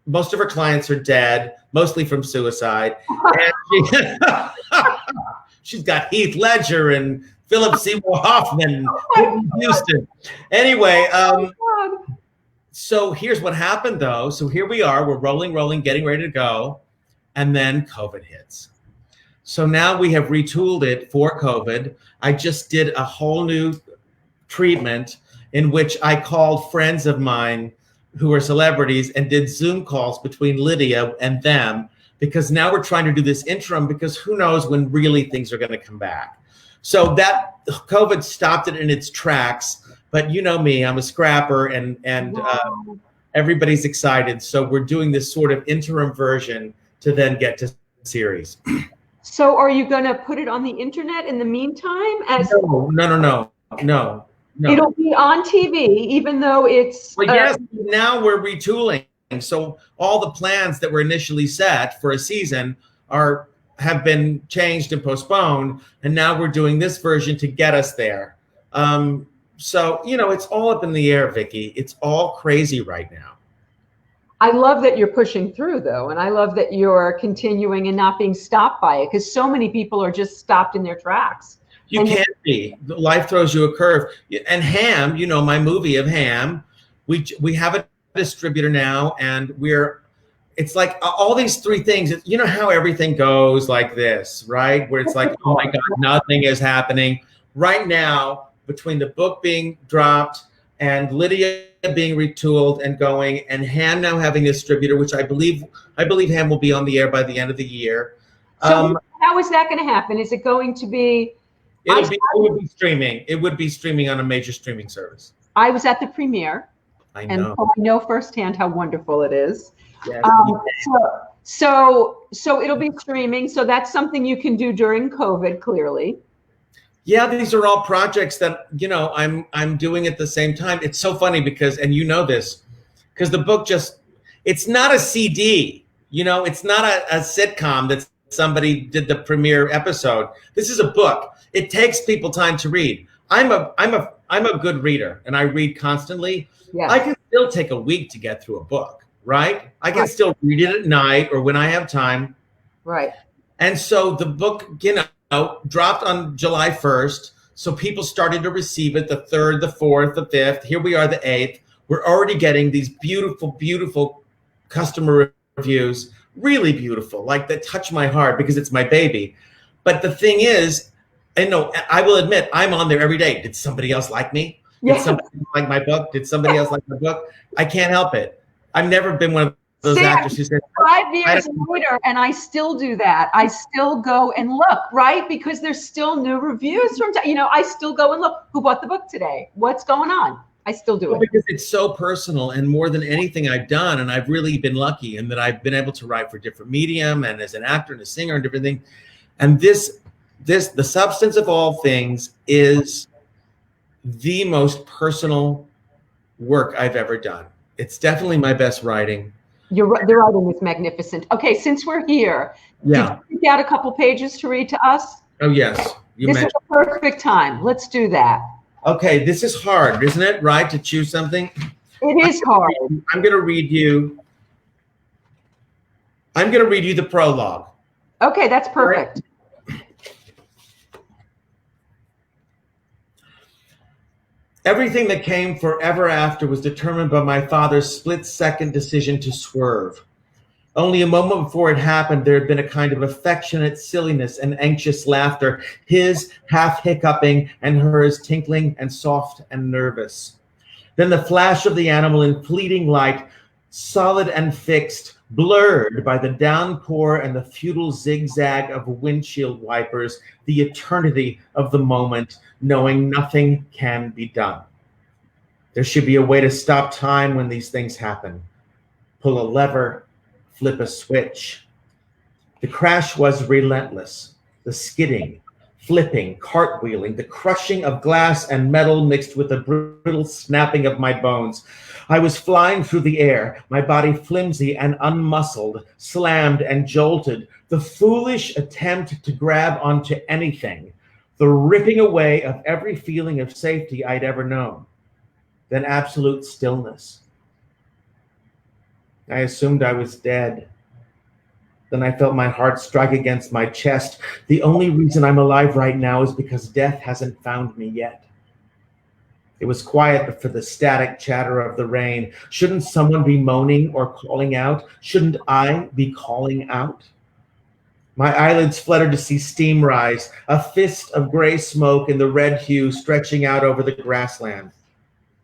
Speaker 2: Most of her clients are dead, mostly from suicide. And she's got Heath Ledger and Philip Seymour Hoffman, Whitney Houston. Anyway, so here's what happened, though. So here we are. We're rolling, getting ready to go, and then COVID hits. So now we have retooled it for COVID. I just did a whole new treatment in which I called friends of mine who are celebrities and did Zoom calls between Lydia and them, because now we're trying to do this interim, because who knows when really things are going to come back. So that COVID stopped it in its tracks. But you know me, I'm a scrapper, and everybody's excited. So we're doing this sort of interim version to then get to series.
Speaker 1: So are you going to put it on the internet in the meantime? No. It'll be on TV, even though it's.
Speaker 2: Well, yes, now we're retooling. So all the plans that were initially set for a season have been changed and postponed, and now we're doing this version to get us there. So, it's all up in the air, Vicki. It's all crazy right now.
Speaker 1: I love that you're pushing through, though, and I love that you're continuing and not being stopped by it, because so many people are just stopped in their tracks.
Speaker 2: You can't be. Life throws you a curve. And Ham, my movie of Ham, we have a distributor now, and it's like all these three things. You know how everything goes like this, right? Where it's like, oh my God, nothing is happening. Right now, between the book being dropped and Lydia being retooled and going, and Ham now having a distributor, which I believe Ham will be on the air by the end of the year.
Speaker 1: So how is that going to happen? Is it going to be?
Speaker 2: It would be streaming. It would be streaming on a major streaming service.
Speaker 1: I was at the premiere.
Speaker 2: I know.
Speaker 1: And I know firsthand how wonderful it is.
Speaker 2: Yes.
Speaker 1: So it'll be streaming. So that's something you can do during COVID, clearly.
Speaker 2: Yeah, these are all projects that, I'm doing at the same time. It's so funny because, and this, because the book it's not a CD, it's not a sitcom that somebody did the premiere episode. This is a book. It takes people time to read. I'm a good reader, and I read constantly. Yes. I can still take a week to get through a book, right? I can still read it at night or when I have time.
Speaker 1: Right.
Speaker 2: And so the book, dropped on July 1st. So people started to receive it the 3rd, the 4th, the 5th. Here we are, the 8th. We're already getting these beautiful, beautiful customer reviews, really beautiful, like that touch my heart because it's my baby. But the thing is, I will admit, I'm on there every day. Did somebody else like me? Did somebody like my book? Did somebody else like my book? I can't help it. I've never been one of those actors who said
Speaker 1: 5 years later, and I still do that. I still go and look, right? Because there's still new reviews from, I still go and look. Who bought the book today? What's going on? I still do it.
Speaker 2: Because it's so personal, and more than anything I've done, and I've really been lucky in that I've been able to write for different medium and as an actor and a singer and different things. And the substance of all things is the most personal work I've ever done. It's definitely my best writing.
Speaker 1: The writing is magnificent. Okay, since we're here, did you pick out a couple pages to read to us?
Speaker 2: Oh, yes.
Speaker 1: This is a perfect time. Let's do that.
Speaker 2: Okay, this is hard, isn't it? Right, to choose something?
Speaker 1: It is hard.
Speaker 2: I'm going to read you the prologue.
Speaker 1: Okay, that's perfect.
Speaker 2: Right? Everything that came forever after was determined by my father's split-second decision to swerve. Only a moment before it happened, there had been a kind of affectionate silliness and anxious laughter, his half hiccuping and hers tinkling and soft and nervous. Then the flash of the animal in fleeting light, solid and fixed, blurred by the downpour and the futile zigzag of windshield wipers, the eternity of the moment, knowing nothing can be done. There should be a way to stop time when these things happen. Pull a lever, flip a switch. The crash was relentless. The skidding, flipping, cartwheeling, the crushing of glass and metal mixed with the brittle snapping of my bones. I was flying through the air, my body flimsy and unmuscled, slammed and jolted, the foolish attempt to grab onto anything, the ripping away of every feeling of safety I'd ever known. Then absolute stillness. I assumed I was dead. Then I felt my heart strike against my chest. The only reason I'm alive right now is because death hasn't found me yet. It was quiet but for the static chatter of the rain. Shouldn't someone be moaning or calling out? Shouldn't I be calling out? My eyelids fluttered to see steam rise, a fist of gray smoke in the red hue stretching out over the grassland.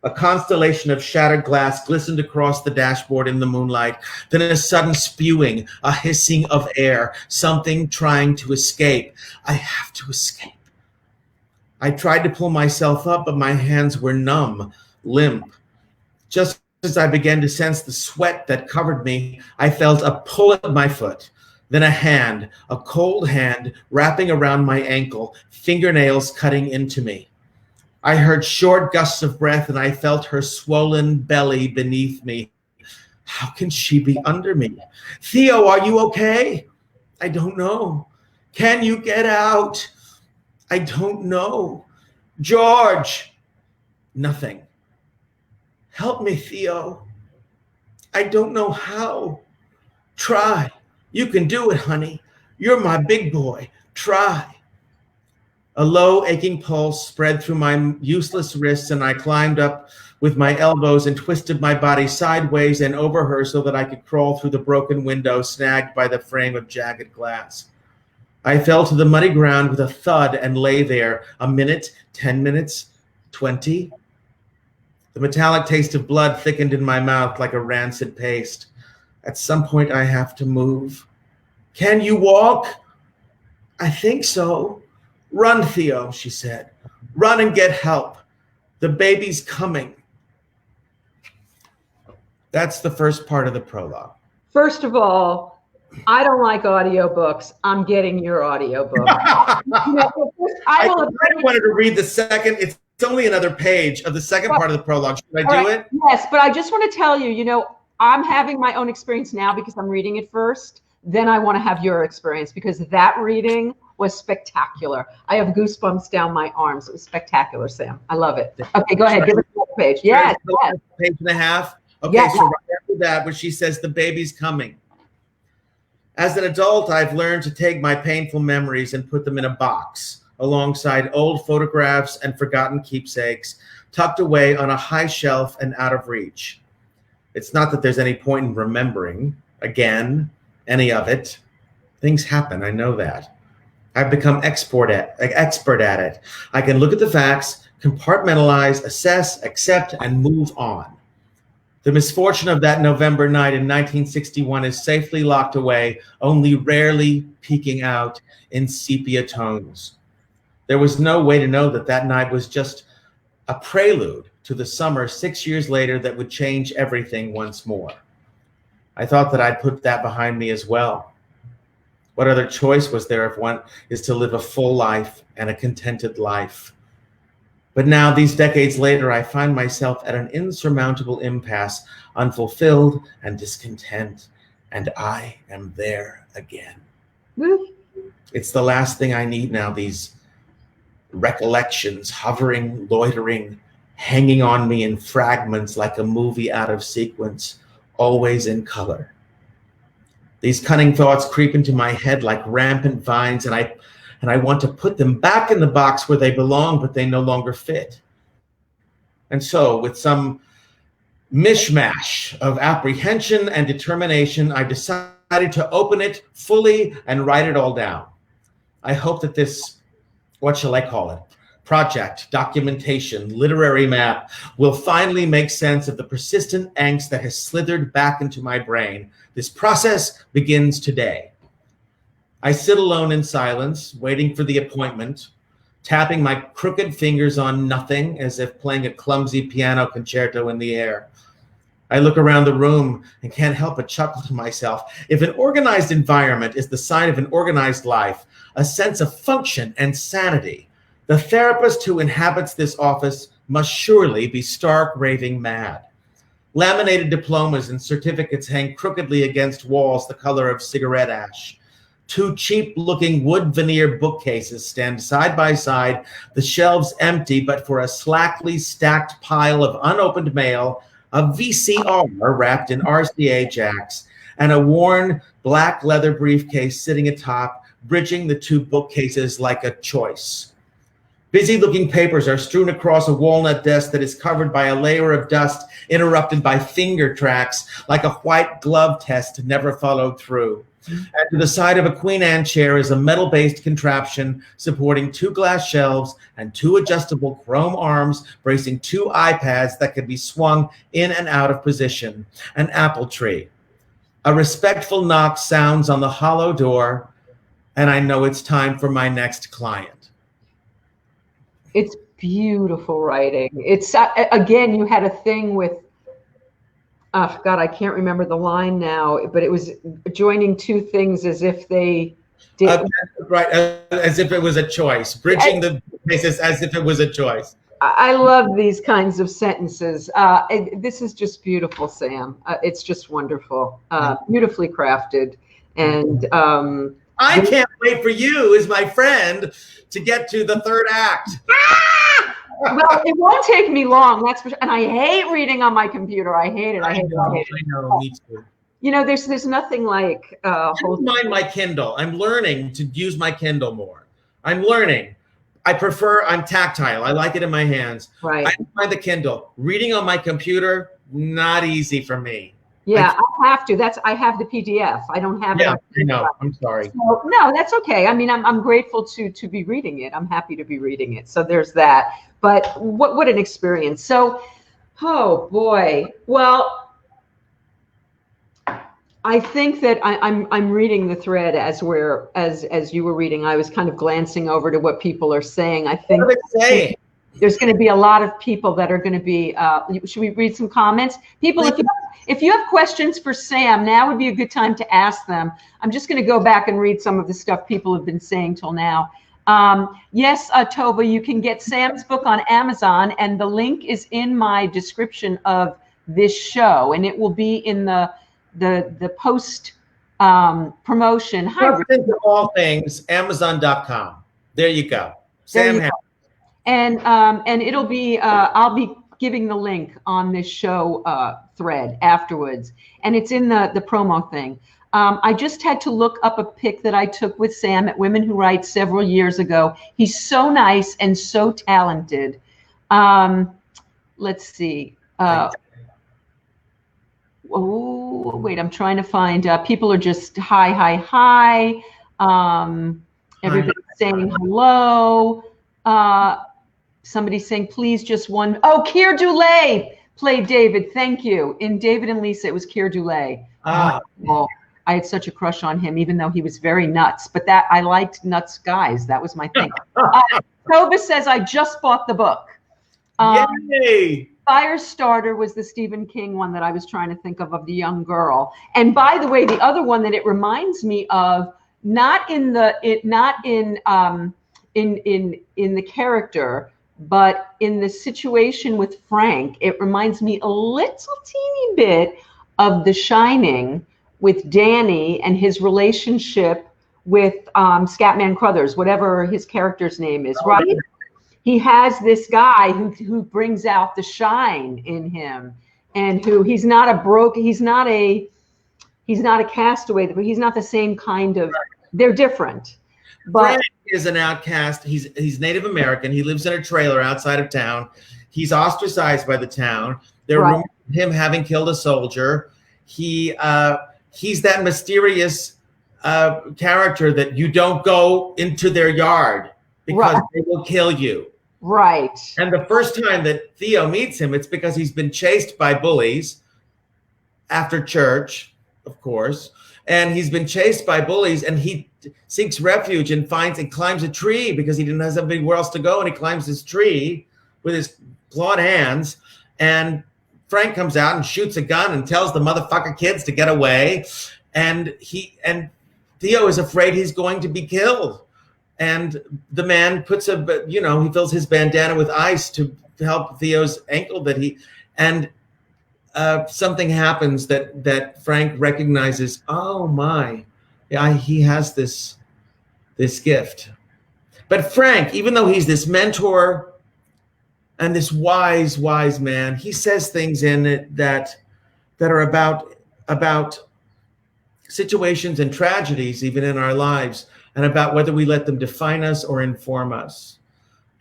Speaker 2: A constellation of shattered glass glistened across the dashboard in the moonlight. Then a sudden spewing, a hissing of air, something trying to escape. I have to escape. I tried to pull myself up, but my hands were numb, limp. Just as I began to sense the sweat that covered me, I felt a pull at my foot. Then a hand, a cold hand, wrapping around my ankle, fingernails cutting into me. I heard short gusts of breath, and I felt her swollen belly beneath me. How can she be under me? Theo, are you okay? I don't know. Can you get out? I don't know. George. Nothing. Help me, Theo. I don't know how. Try. You can do it, honey. You're my big boy. Try. A low, aching pulse spread through my useless wrists, and I climbed up with my elbows and twisted my body sideways and over her so that I could crawl through the broken window snagged by the frame of jagged glass. I fell to the muddy ground with a thud and lay there a minute, 10 minutes, 20. The metallic taste of blood thickened in my mouth like a rancid paste. At some point, I have to move. Can you walk? I think so. Run, Theo, she said. Run and get help. The baby's coming. That's the first part of the prologue.
Speaker 1: First of all, I don't like audiobooks. I'm getting your audiobook.
Speaker 2: I wanted to read the second. It's only another page of the second part of the prologue. Should I do it?
Speaker 1: Yes, but I just want to tell you, I'm having my own experience now because I'm reading it first. Then I want to have your experience because that reading was spectacular. I have goosebumps down my arms. It was spectacular, Sam. I love it. Okay, go ahead. Give us another page. Yes.
Speaker 2: Page and a half. Okay,
Speaker 1: yes.
Speaker 2: So right after that, where she says the baby's coming. As an adult, I've learned to take my painful memories and put them in a box alongside old photographs and forgotten keepsakes, tucked away on a high shelf and out of reach. It's not that there's any point in remembering, again, any of it. Things happen, I know that. I've become expert at it. I can look at the facts, compartmentalize, assess, accept, and move on. The misfortune of that November night in 1961 is safely locked away, only rarely peeking out in sepia tones. There was no way to know that night was just a prelude to the summer 6 years later that would change everything once more. I thought that I'd put that behind me as well. What other choice was there if one is to live a full life and a contented life? But now, these decades later, I find myself at an insurmountable impasse, unfulfilled and discontent, and I am there again. It's the last thing I need now, these recollections, hovering, loitering, hanging on me in fragments like a movie out of sequence, always in color. These cunning thoughts creep into my head like rampant vines, and I want to put them back in the box where they belong, but they no longer fit. And so, with some mishmash of apprehension and determination, I decided to open it fully and write it all down. I hope that this, what shall I call it, project, documentation, literary map will finally make sense of the persistent angst that has slithered back into my brain. This process begins today. I sit alone in silence, waiting for the appointment, tapping my crooked fingers on nothing as if playing a clumsy piano concerto in the air. I look around the room and can't help but chuckle to myself. If an organized environment is the sign of an organized life, a sense of function and sanity, the therapist who inhabits this office must surely be stark raving mad. Laminated diplomas and certificates hang crookedly against walls the color of cigarette ash. Two cheap-looking wood veneer bookcases stand side by side, the shelves empty but for a slackly stacked pile of unopened mail, a VCR wrapped in RCA jacks, and a worn black leather briefcase sitting atop, bridging the two bookcases like a choice. Busy-looking papers are strewn across a walnut desk that is covered by a layer of dust interrupted by finger tracks like a white glove test never followed through. And to the side of a Queen Anne chair is a metal-based contraption supporting two glass shelves and two adjustable chrome arms bracing two iPads that can be swung in and out of position. An apple tree. A respectful knock sounds on the hollow door, and I know it's time for my next client.
Speaker 1: It's beautiful writing. It's, again, you had a thing with, oh God, I can't remember the line now, but it was joining two things as if they did.
Speaker 2: Right, as if it was a choice. Bridging the basis as if it was a choice.
Speaker 1: I love these kinds of sentences. This is just beautiful, Sam. It's just wonderful. Beautifully crafted. And
Speaker 2: I can't wait for you, as my friend, to get to the third act.
Speaker 1: Well, it won't take me long. That's for sure. And I hate reading on my computer. I hate it. I hate it. I hate it.
Speaker 2: I know, me too.
Speaker 1: You know, there's nothing like.
Speaker 2: I don't mind my Kindle. I'm learning to use my Kindle more. I'm learning. I'm tactile. I like it in my hands.
Speaker 1: Right.
Speaker 2: I don't mind the Kindle. Reading on my computer, not easy for me.
Speaker 1: Yeah, I have to. I have the PDF. I don't have it.
Speaker 2: Yeah, I know. I'm sorry.
Speaker 1: So, no, that's okay. I mean, I'm grateful to be reading it. I'm happy to be reading it. So there's that. But what an experience. So, oh boy. Well, I think that I'm reading the thread as you were reading. I was kind of glancing over to what people are saying. I think there's going to be a lot of people that are going to be. Should we read some comments? People, if you have questions for Sam, now would be a good time to ask them. I'm just going to go back and read some of the stuff people have been saying till now. Yes, Tova, you can get Sam's book on Amazon, and the link is in my description of this show, and it will be in the post promotion. Hi,
Speaker 2: all things Amazon.com. There you go. Sam.
Speaker 1: And it'll be I'll be giving the link on this show thread afterwards, and it's in the promo thing. I just had to look up a pic that I took with Sam at Women Who Write several years ago. He's so nice and so talented. Let's see. Oh, wait, I'm trying to find, people are just hi. Everybody's saying hello. Somebody's saying, please just one. Oh, Keir Dullea played David. Thank you. In David and Lisa, it was Keir Dullea. Well, I had such a crush on him, even though he was very nuts. But I liked nuts guys. That was my thing. Tova says, I just bought the book.
Speaker 2: Yay!
Speaker 1: Firestarter was the Stephen King one that I was trying to think of the young girl. And by the way, the other one that it reminds me of, not in the character, but in the situation with Frank, it reminds me a little teeny bit of The Shining with Danny and his relationship with Scatman Crothers, whatever his character's name is, right? He has this guy who brings out the shine in him, and he's not a castaway, but he's not the same kind of. They're different. But
Speaker 2: Frank is an outcast. He's Native American. He lives in a trailer outside of town. He's ostracized by the town. They're rumors of him having killed a soldier. He's that mysterious character that you don't go into their yard because they will kill you.
Speaker 1: Right.
Speaker 2: And the first time that Theo meets him, it's because he's been chased by bullies after church, of course. And he's been chased by bullies, and he seeks refuge and climbs a tree because he didn't have anywhere else to go. And he climbs this tree with his clawed hands. And Frank comes out and shoots a gun and tells the motherfucker kids to get away. And Theo is afraid he's going to be killed. And the man he fills his bandana with ice to help Theo's ankle something happens that Frank recognizes. Oh my, he has this gift. But Frank, even though he's this mentor and this wise man, he says things in it that are about situations and tragedies even in our lives, and about whether we let them define us or inform us,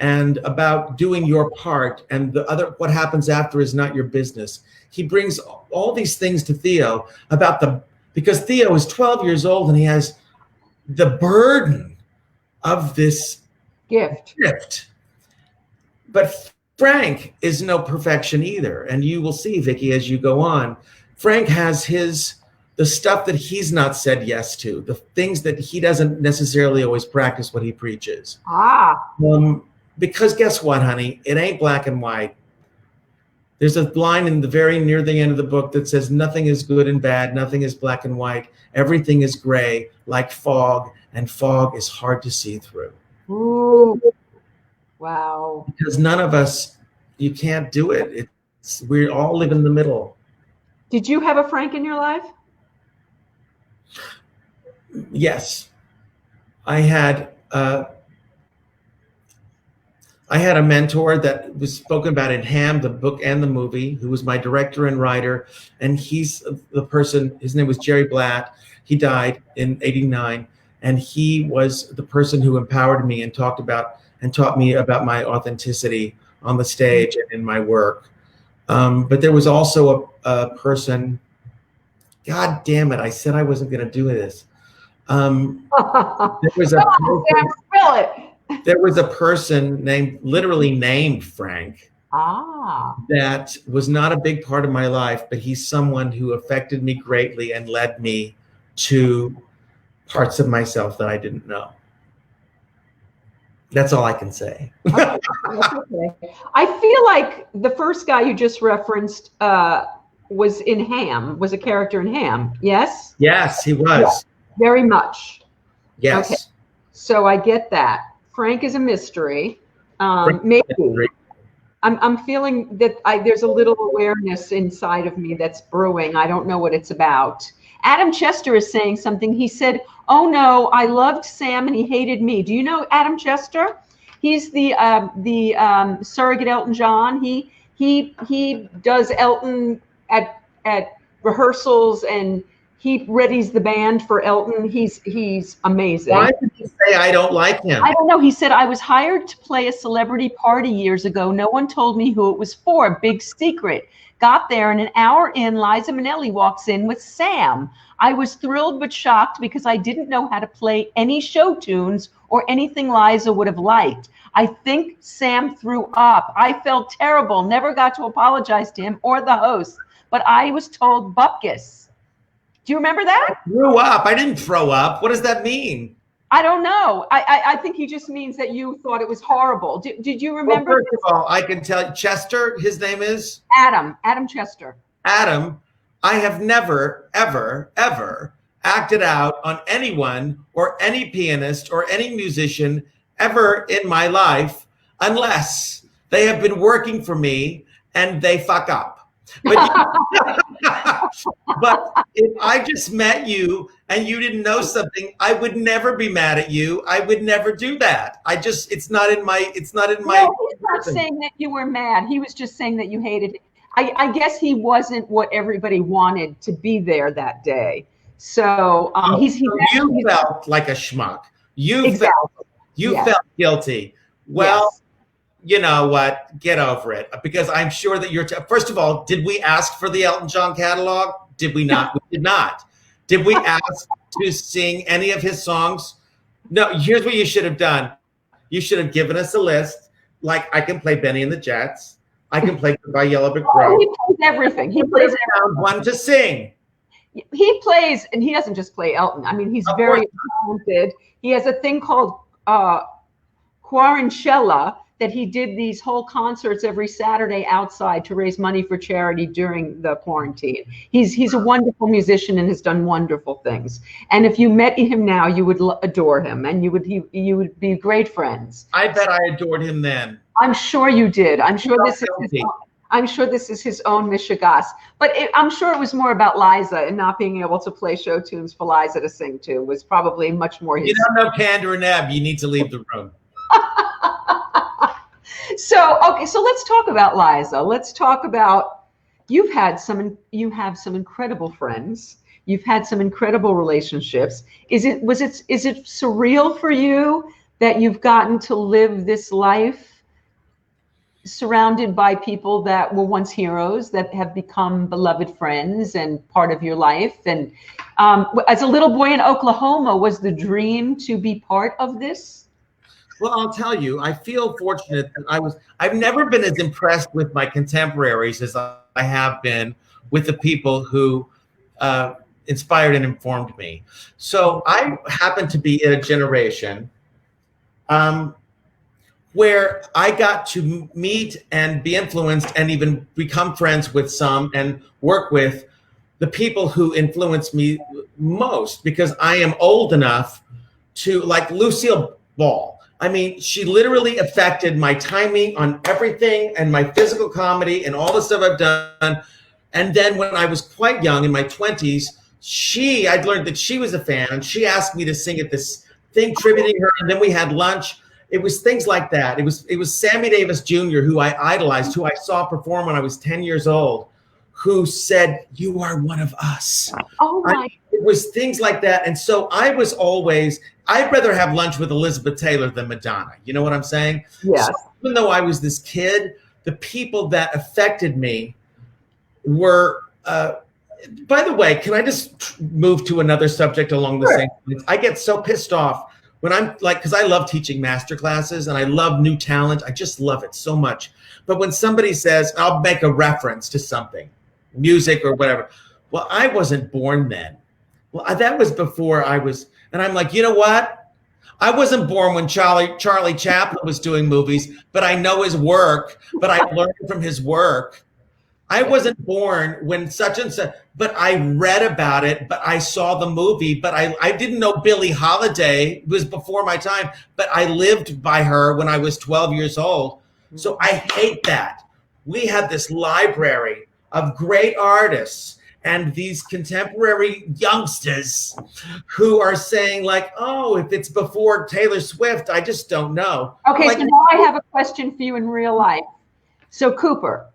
Speaker 2: and about doing your part, and what happens after is not your business. He brings all these things to Theo because Theo is 12 years old and he has the burden of this gift. But Frank is no perfection either. And you will see, Vicki, as you go on, Frank has the stuff that he's not said yes to, the things that he doesn't necessarily always practice what he preaches. Because guess what, honey? It ain't black and white. There's a line near the end of the book that says, nothing is good and bad, nothing is black and white. Everything is gray, like fog, and fog is hard to see through.
Speaker 1: Ooh. Wow.
Speaker 2: Because none of us, you can't do it. We all live in the middle.
Speaker 1: Did you have a Frank in your life?
Speaker 2: Yes. I had I had a mentor that was spoken about in Ham, the book and the movie, who was my director and writer. And he's the person, his name was Jerry Blatt. He died in '89. And he was the person who empowered me and taught me about my authenticity on the stage and in my work. But there was also a person, God damn it, I said I wasn't going to do this. There was a person,
Speaker 1: spill it.
Speaker 2: There was a person literally named Frank. That was not a big part of my life, but he's someone who affected me greatly and led me to parts of myself that I didn't know. That's all I can say.
Speaker 1: Okay. I feel like the first guy you just referenced was a character in Ham. Yes?
Speaker 2: Yes, he was.
Speaker 1: Yeah, very much.
Speaker 2: Yes.
Speaker 1: Okay. So I get that. Frank is a mystery. Maybe. I'm feeling that there's a little awareness inside of me that's brewing. I don't know what it's about. Adam Chester is saying something. He said, "Oh no, I loved Sam and he hated me." Do you know Adam Chester? He's the surrogate Elton John. He does Elton at rehearsals, and he readies the band for Elton. He's amazing.
Speaker 2: Why did he say I don't like him?
Speaker 1: I don't know. He said, "I was hired to play a celebrity party years ago. No one told me who it was for. Big secret. Got there, and an hour in, Liza Minnelli walks in with Sam. I was thrilled but shocked because I didn't know how to play any show tunes or anything Liza would have liked. I think Sam threw up. I felt terrible. Never got to apologize to him or the host, but I was told bupkis." Do you remember that?
Speaker 2: I threw up. I didn't throw up. What does that mean?
Speaker 1: I don't know. I think he just means that you thought it was horrible. Did you remember?
Speaker 2: Well, first of all, I can tell you, Chester, his name is?
Speaker 1: Adam Chester.
Speaker 2: Adam, I have never, ever, ever acted out on anyone or any pianist or any musician ever in my life unless they have been working for me and they fuck up. But if I just met you and you didn't know something, I would never be mad at you. I would never do that. it's not in my.
Speaker 1: No, he's not saying that you were mad. He was just saying that you hated him. I guess he wasn't what everybody wanted to be there that day. So
Speaker 2: you felt like a schmuck. You felt guilty. Well, yes. You know what? Get over it. Because I'm sure that first of all, did we ask for the Elton John catalog? Did we not? We did not. Did we ask to sing any of his songs? No, here's what you should have done. You should have given us a list. Like, I can play Benny and the Jets. I can play Goodbye Yellow Brick Road.
Speaker 1: He plays everything. He plays
Speaker 2: one to sing.
Speaker 1: He plays, and he doesn't just play Elton. I mean, he's very talented. He has a thing called Quarantella, that he did these whole concerts every Saturday outside to raise money for charity during the quarantine. He's a wonderful musician and has done wonderful things. And if you met him now, you would adore him, and you would be great friends.
Speaker 2: I bet I adored him then.
Speaker 1: I'm sure you did. I'm sure this is his own mishigas. But I'm sure it was more about Liza and not being able to play show tunes for Liza to sing to was probably much more his.
Speaker 2: You don't know Pander and Ebb. You need to leave the room.
Speaker 1: So let's talk about Liza. Let's talk about you have some incredible friends. You've had some incredible relationships. Is it surreal for you that you've gotten to live this life surrounded by people that were once heroes that have become beloved friends and part of your life? And as a little boy in Oklahoma, was the dream to be part of this?
Speaker 2: Well, I'll tell you, I feel fortunate that I've never been as impressed with my contemporaries as I have been with the people who inspired and informed me. So I happen to be in a generation where I got to meet and be influenced and even become friends with some and work with the people who influenced me most, because I am old enough to, like Lucille Ball. I mean, she literally affected my timing on everything and my physical comedy and all the stuff I've done. And then when I was quite young, in my 20s, I'd learned that she was a fan, and she asked me to sing at this thing tributing her. And then we had lunch, it was things like that. It was Sammy Davis Jr., who I idolized, who I saw perform when I was 10 years old, who said, "You are one of us."
Speaker 1: Oh my!
Speaker 2: It was things like that. And so I was always, I'd rather have lunch with Elizabeth Taylor than Madonna. You know what I'm saying?
Speaker 1: Yes.
Speaker 2: So even though I was this kid, the people that affected me were, by the way, can I just move to another subject along the same lines? I get so pissed off when I'm like, because I love teaching master classes and I love new talent. I just love it so much. But when somebody says, I'll make a reference to something, music or whatever. Well, I wasn't born then. Well, that was before I was, and I'm like, you know what? I wasn't born when Charlie Chaplin was doing movies, but I know his work, but I learned from his work. I wasn't born when such and such, but I read about it, but I saw the movie, but I didn't know Billie Holiday. It was before my time, but I lived by her when I was 12 years old. So I hate that. We have this library of great artists and these contemporary youngsters who are saying like, oh, if it's before Taylor Swift, I just don't know.
Speaker 1: Okay,
Speaker 2: like,
Speaker 1: so now I have a question for you in real life. So Cooper,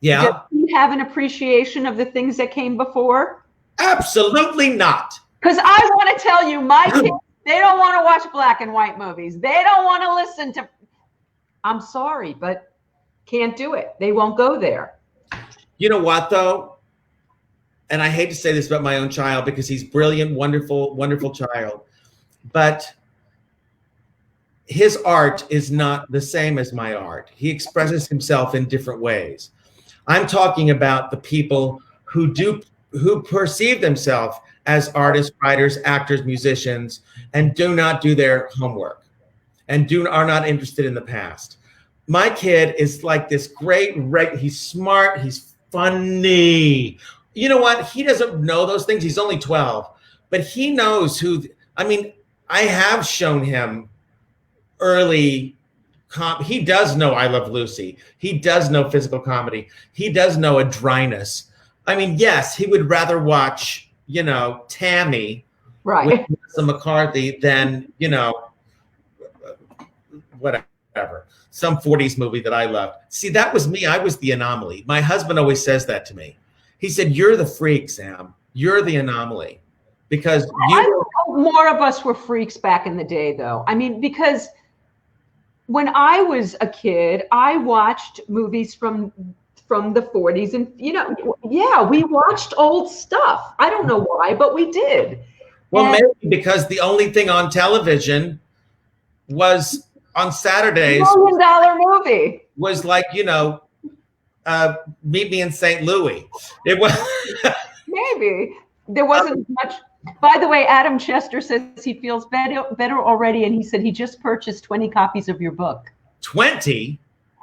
Speaker 2: yeah,
Speaker 1: do you have an appreciation of the things that came before?
Speaker 2: Absolutely not.
Speaker 1: Because I want to tell you, my kids, they don't want to watch black and white movies. They don't want to listen to, I'm sorry, but can't do it. They won't go there.
Speaker 2: You know what, though? And I hate to say this about my own child because he's brilliant, wonderful, wonderful child. But his art is not the same as my art. He expresses himself in different ways. I'm talking about the people who perceive themselves as artists, writers, actors, musicians, and do not do their homework and are not interested in the past. My kid is like this great, he's smart, he's funny. You know what? He doesn't know those things. He's only 12, but he knows who, I mean, I have shown him early he does know I Love Lucy. He does know physical comedy. He does know a dryness. I mean, yes, he would rather watch, you know, Tammy with Melissa McCarthy than, you know, whatever, some 40s movie that I loved. See, that was me. I was the anomaly. My husband always says that to me. He said, "You're the freak, Sam. You're the anomaly." Because
Speaker 1: more of us were freaks back in the day, though. I mean, because when I was a kid, I watched movies from the 40s and, you know, yeah, we watched old stuff. I don't know why, but we did.
Speaker 2: Well, maybe because the only thing on television was on Saturdays.
Speaker 1: $1 million movie.
Speaker 2: Was like, you know, Meet Me in St. Louis. It was
Speaker 1: maybe there wasn't much. By the way, Adam Chester says he feels better already, and he said he just purchased 20 copies of your book.
Speaker 2: 20?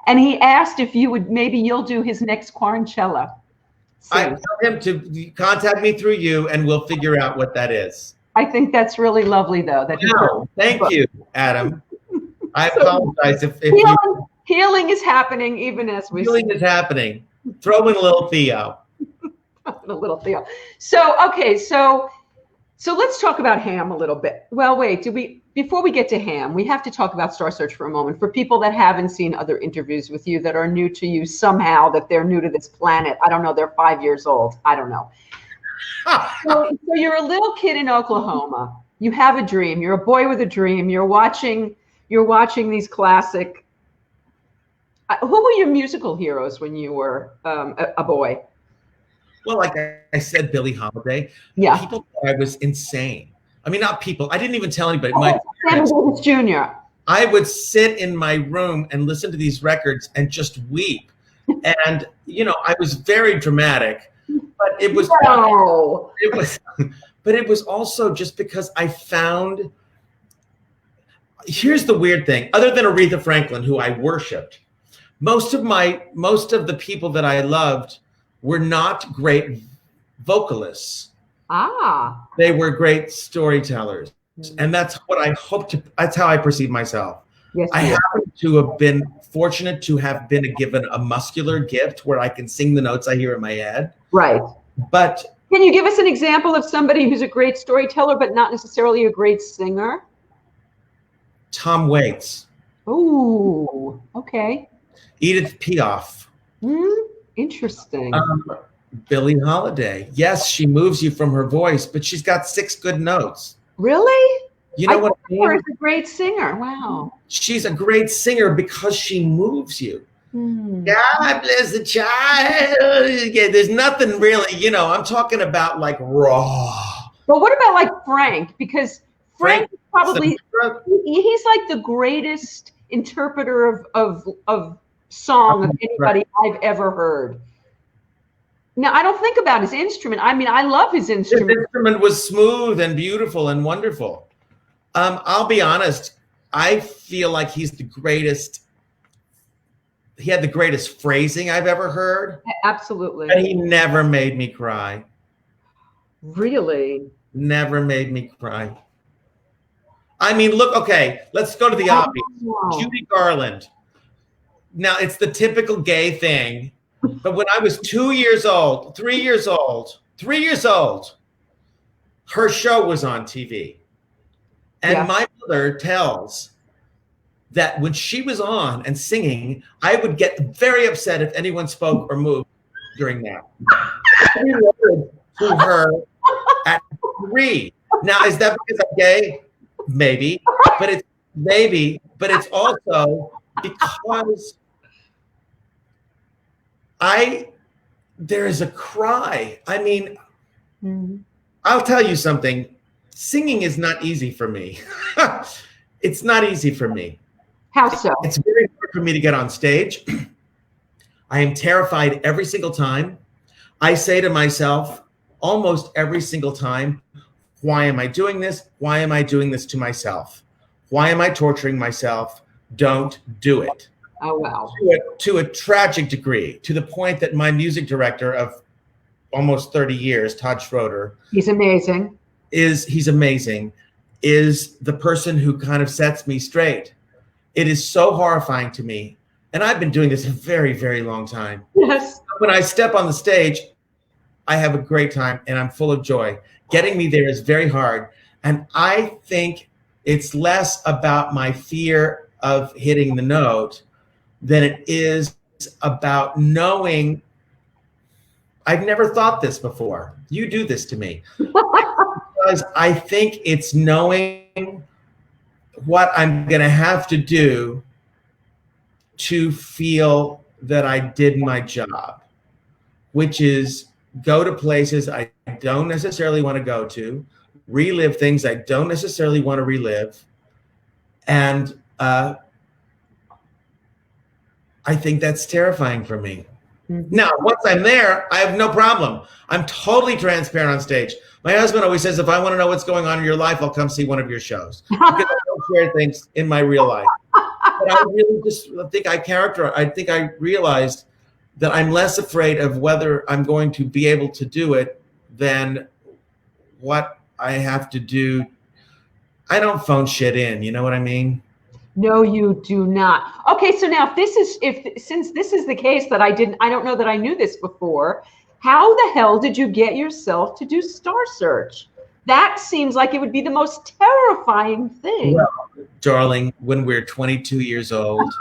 Speaker 1: And he asked if you would, maybe you'll do his next Quarantella.
Speaker 2: I tell him to contact me through you, and we'll figure out what that is.
Speaker 1: I think that's really lovely, though.
Speaker 2: Thank you, Adam. I apologize if
Speaker 1: healing is happening even as we
Speaker 2: healing is happening. Throw in a little Theo.
Speaker 1: A little Theo. So okay, so let's talk about Ham a little bit. Well, wait, before we get to Ham, we have to talk about Star Search for a moment. For people that haven't seen other interviews with you, that are new to you somehow, that they're new to this planet. I don't know, they're 5 years old. I don't know. So you're a little kid in Oklahoma. You have a dream. You're a boy with a dream. You're watching these classic. Who were your musical heroes when you were a boy?
Speaker 2: Well, like I said, Billie Holiday.
Speaker 1: Yeah.
Speaker 2: People thought I was insane. I mean, not people. I didn't even tell anybody.
Speaker 1: Sammy Davis Jr.
Speaker 2: I would sit in my room and listen to these records and just weep. And, you know, I was very dramatic. But it was but it was also just because I found, here's the weird thing, other than Aretha Franklin, who I worshiped, most of the people that I loved were not great vocalists. They were great storytellers. And that's what I hope to, that's how I perceive myself.
Speaker 1: Yes,
Speaker 2: I happen to have been fortunate to have been given a muscular gift where I can sing the notes I hear in my head.
Speaker 1: Right.
Speaker 2: But
Speaker 1: can you give us an example of somebody who's a great storyteller, but not necessarily a great singer?
Speaker 2: Tom Waits.
Speaker 1: Oh, okay.
Speaker 2: Edith Piaf.
Speaker 1: Interesting.
Speaker 2: Billie Holiday. Yes, she moves you from her voice, but she's got 6 good notes.
Speaker 1: Really?
Speaker 2: You know what I mean?
Speaker 1: Her is a great singer. Wow.
Speaker 2: She's a great singer because she moves you. God bless the child. Yeah, there's nothing really, you know, I'm talking about like raw.
Speaker 1: But what about like Frank? Because Frank is probably, he's like the greatest interpreter of song of anybody I've ever heard. Now, I don't think about his instrument. I mean, I love his instrument.
Speaker 2: His instrument was smooth and beautiful and wonderful. I'll be honest. I feel like he's the greatest. He had the greatest phrasing I've ever heard.
Speaker 1: Absolutely.
Speaker 2: And he never made me cry.
Speaker 1: Really?
Speaker 2: Never made me cry. I mean, look, okay, let's go to the obvious. Judy Garland. Now, it's the typical gay thing. But when I was 2 years old, 3 years old, her show was on TV. And my mother tells that when she was on and singing, I would get very upset if anyone spoke or moved during that. I related to her at 3. Now, is that because I'm gay? Maybe. But it's also because there is a cry. I mean, I'll tell you something. Singing is not easy for me. It's not easy for me.
Speaker 1: How so?
Speaker 2: It's very hard for me to get on stage. I am terrified every single time. I say to myself almost every single time, why am I doing this? Why am I doing this to myself? Why am I torturing myself? Don't do it.
Speaker 1: Oh, wow.
Speaker 2: To a tragic degree, to the point that my music director of almost 30 years, Todd Schroeder.
Speaker 1: He's amazing.
Speaker 2: He's amazing, is the person who kind of sets me straight. It is so horrifying to me. And I've been doing this a very, very long time.
Speaker 1: Yes.
Speaker 2: When I step on the stage, I have a great time and I'm full of joy. Getting me there is very hard. And I think it's less about my fear of hitting the note than it is about knowing. I've never thought this before. You do this to me. Because I think it's knowing what I'm going to have to do to feel that I did my job, which is go to places I don't necessarily want to go to, relive things I don't necessarily want to relive. And I think that's terrifying for me. Now, once I'm there, I have no problem. I'm totally transparent on stage. My husband always says, if I want to know what's going on in your life, I'll come see one of your shows. Because I don't share things in my real life. But I really just think I realized that I'm less afraid of whether I'm going to be able to do it than what I have to do. I don't phone shit in, you know what I mean?
Speaker 1: No, you do not. Okay, so now since this is the case that I don't know that I knew this before, how the hell did you get yourself to do Star Search? That seems like it would be the most terrifying thing.
Speaker 2: Well, darling, when we're 22 years old,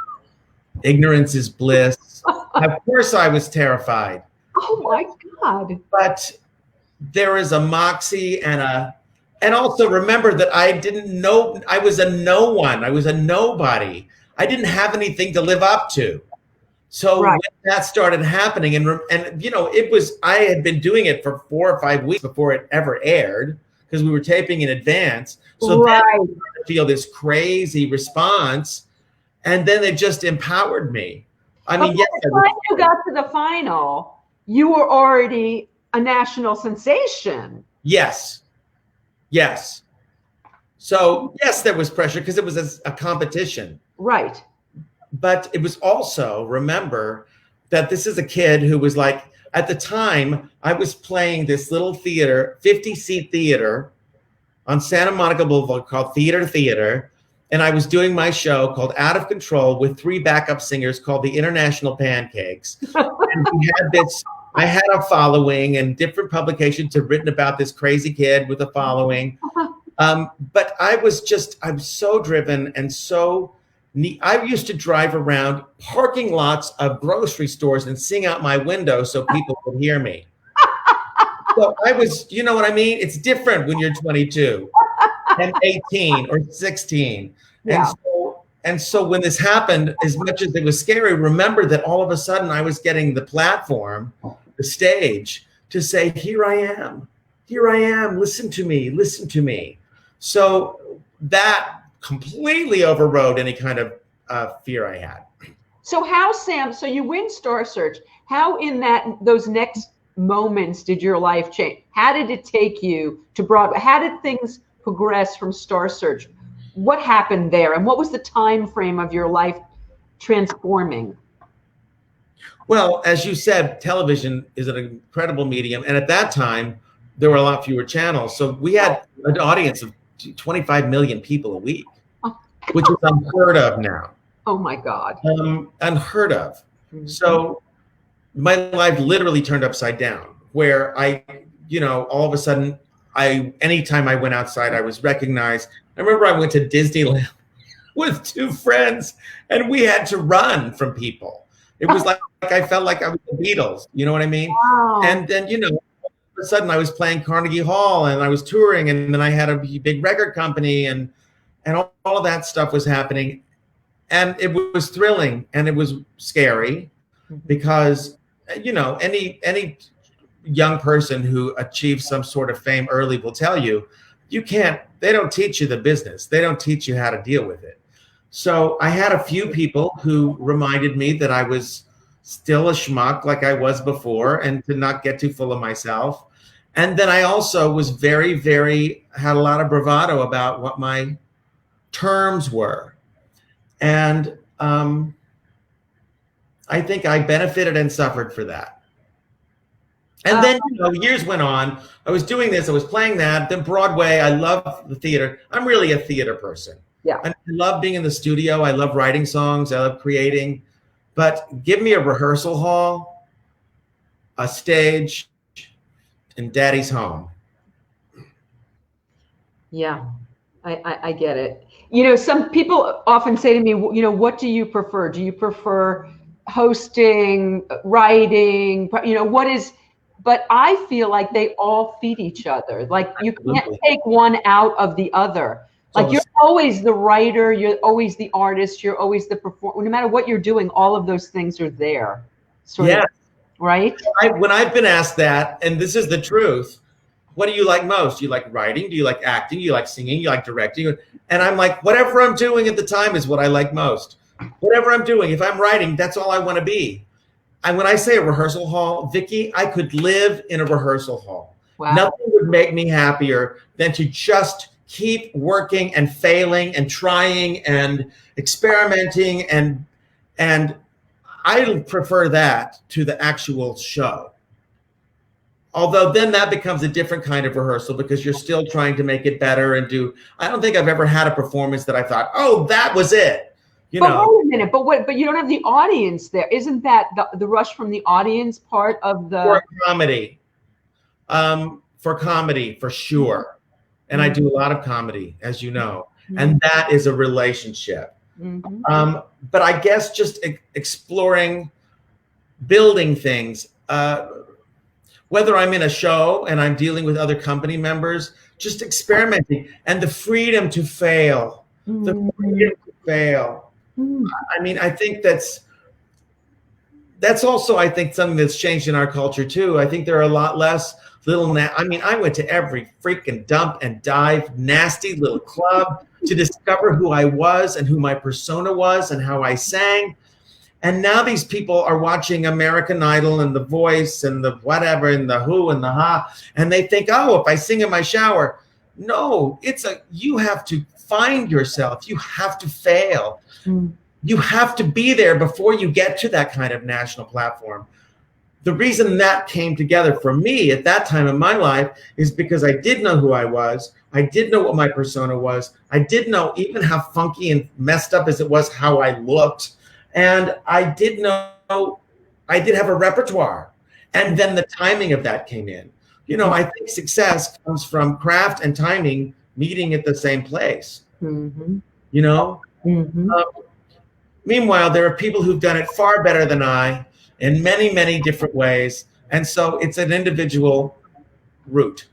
Speaker 2: ignorance is bliss. Of course I was terrified.
Speaker 1: Oh my God.
Speaker 2: But there is a moxie and also remember that I didn't know, I was a no one. I was a nobody. I didn't have anything to live up to. So when that started happening and you know, I had been doing it for 4 or 5 weeks before it ever aired because we were taping in advance. So then I started to feel this crazy response and then it just empowered me. I mean, yes.
Speaker 1: By the time you got to the final, you were already a national sensation.
Speaker 2: Yes. Yes. So yes, there was pressure because it was a competition. Right. But it was also, remember that this is a kid who was like, at the time, I was playing this little theater, 50-seat theater on Santa Monica Boulevard called Theater. And I was doing my show called Out of Control with 3 backup singers called the International Pancakes. And we had this, I had a following and different publications have written about this crazy kid with a following. But I'm so driven and so I used to drive around parking lots of grocery stores and sing out my window so people could hear me. So I was, you know what I mean? It's different when you're 22 and 18 or 16.
Speaker 1: Yeah.
Speaker 2: And so when this happened, as much as it was scary, remember that all of a sudden I was getting the platform, the stage, to say, here I am, listen to me. So that completely overrode any kind of fear I had.
Speaker 1: So how, Sam, so you win Star Search, how in those next moments did your life change? How did it take you to Broadway? How did things progress from Star Search? What happened there? And what was the time frame of your life transforming?
Speaker 2: Well, as you said, television is an incredible medium. And at that time, there were a lot fewer channels. So we had an audience of 25 million people a week, which is unheard of now.
Speaker 1: Oh my God.
Speaker 2: Unheard of. So my life literally turned upside down, where I, all of a sudden, anytime I went outside, I was recognized. I remember I went to Disneyland with 2 friends and we had to run from people. It was like I felt like I was the Beatles, you know what I mean?
Speaker 1: Wow.
Speaker 2: And then, all of a sudden I was playing Carnegie Hall and I was touring, and then I had a big record company and all of that stuff was happening. And it was thrilling and it was scary because, any young person who achieves some sort of fame early will tell you, they don't teach you the business. They don't teach you how to deal with it. So I had a few people who reminded me that I was still a schmuck like I was before and to not get too full of myself. And then I also was very, very, had a lot of bravado about what my terms were. And I think I benefited and suffered for that. And then years went on. I was doing this. I was playing that. Then Broadway. I love the theater. I'm really a theater person.
Speaker 1: Yeah.
Speaker 2: I love being in the studio. I love writing songs. I love creating. But give me a rehearsal hall, a stage, and Daddy's home.
Speaker 1: Yeah, I get it. Some people often say to me, what do you prefer? Do you prefer hosting, writing? What is? But I feel like they all feed each other. Like you can't take one out of the other. Like you're always the writer, you're always the artist, you're always the performer. No matter what you're doing, all of those things are there. Sort of, right?
Speaker 2: When I've been asked that, and this is the truth, what do you like most? Do you like writing? Do you like acting? Do you like singing? Do you like directing? And I'm like, whatever I'm doing at the time is what I like most. Whatever I'm doing, if I'm writing, that's all I want to be. And when I say a rehearsal hall, Vicki, I could live in a rehearsal hall.
Speaker 1: Wow.
Speaker 2: Nothing would make me happier than to just keep working and failing and trying and experimenting. And I prefer that to the actual show. Although then that becomes a different kind of rehearsal because you're still trying to make it better and I don't think I've ever had a performance that I thought, oh, that was it.
Speaker 1: Wait a minute, but you don't have the audience there. Isn't that the rush from the audience part of the
Speaker 2: for comedy, for sure. And I do a lot of comedy, as you know, and that is a relationship. But I guess just exploring, building things, whether I'm in a show and I'm dealing with other company members, just experimenting and the freedom to fail, I mean, I think that's also, I think, something that's changed in our culture too. I think there are a lot less I went to every freaking dump and dive, nasty little club to discover who I was and who my persona was and how I sang. And now these people are watching American Idol and The Voice and the whatever and the Who and the Ha, and they think, oh, if I sing in my shower. No, you have to find yourself. You have to fail. You have to be there before you get to that kind of national platform. The reason that came together for me at that time in my life is because I did know who I was. I did know what my persona was. I did know even how funky and messed up as it was, how I looked. And I did know I did have a repertoire. And then the timing of that came in. I think success comes from craft and timing meeting at the same place. Meanwhile, there are people who've done it far better than I in many, many different ways. And so it's an individual route.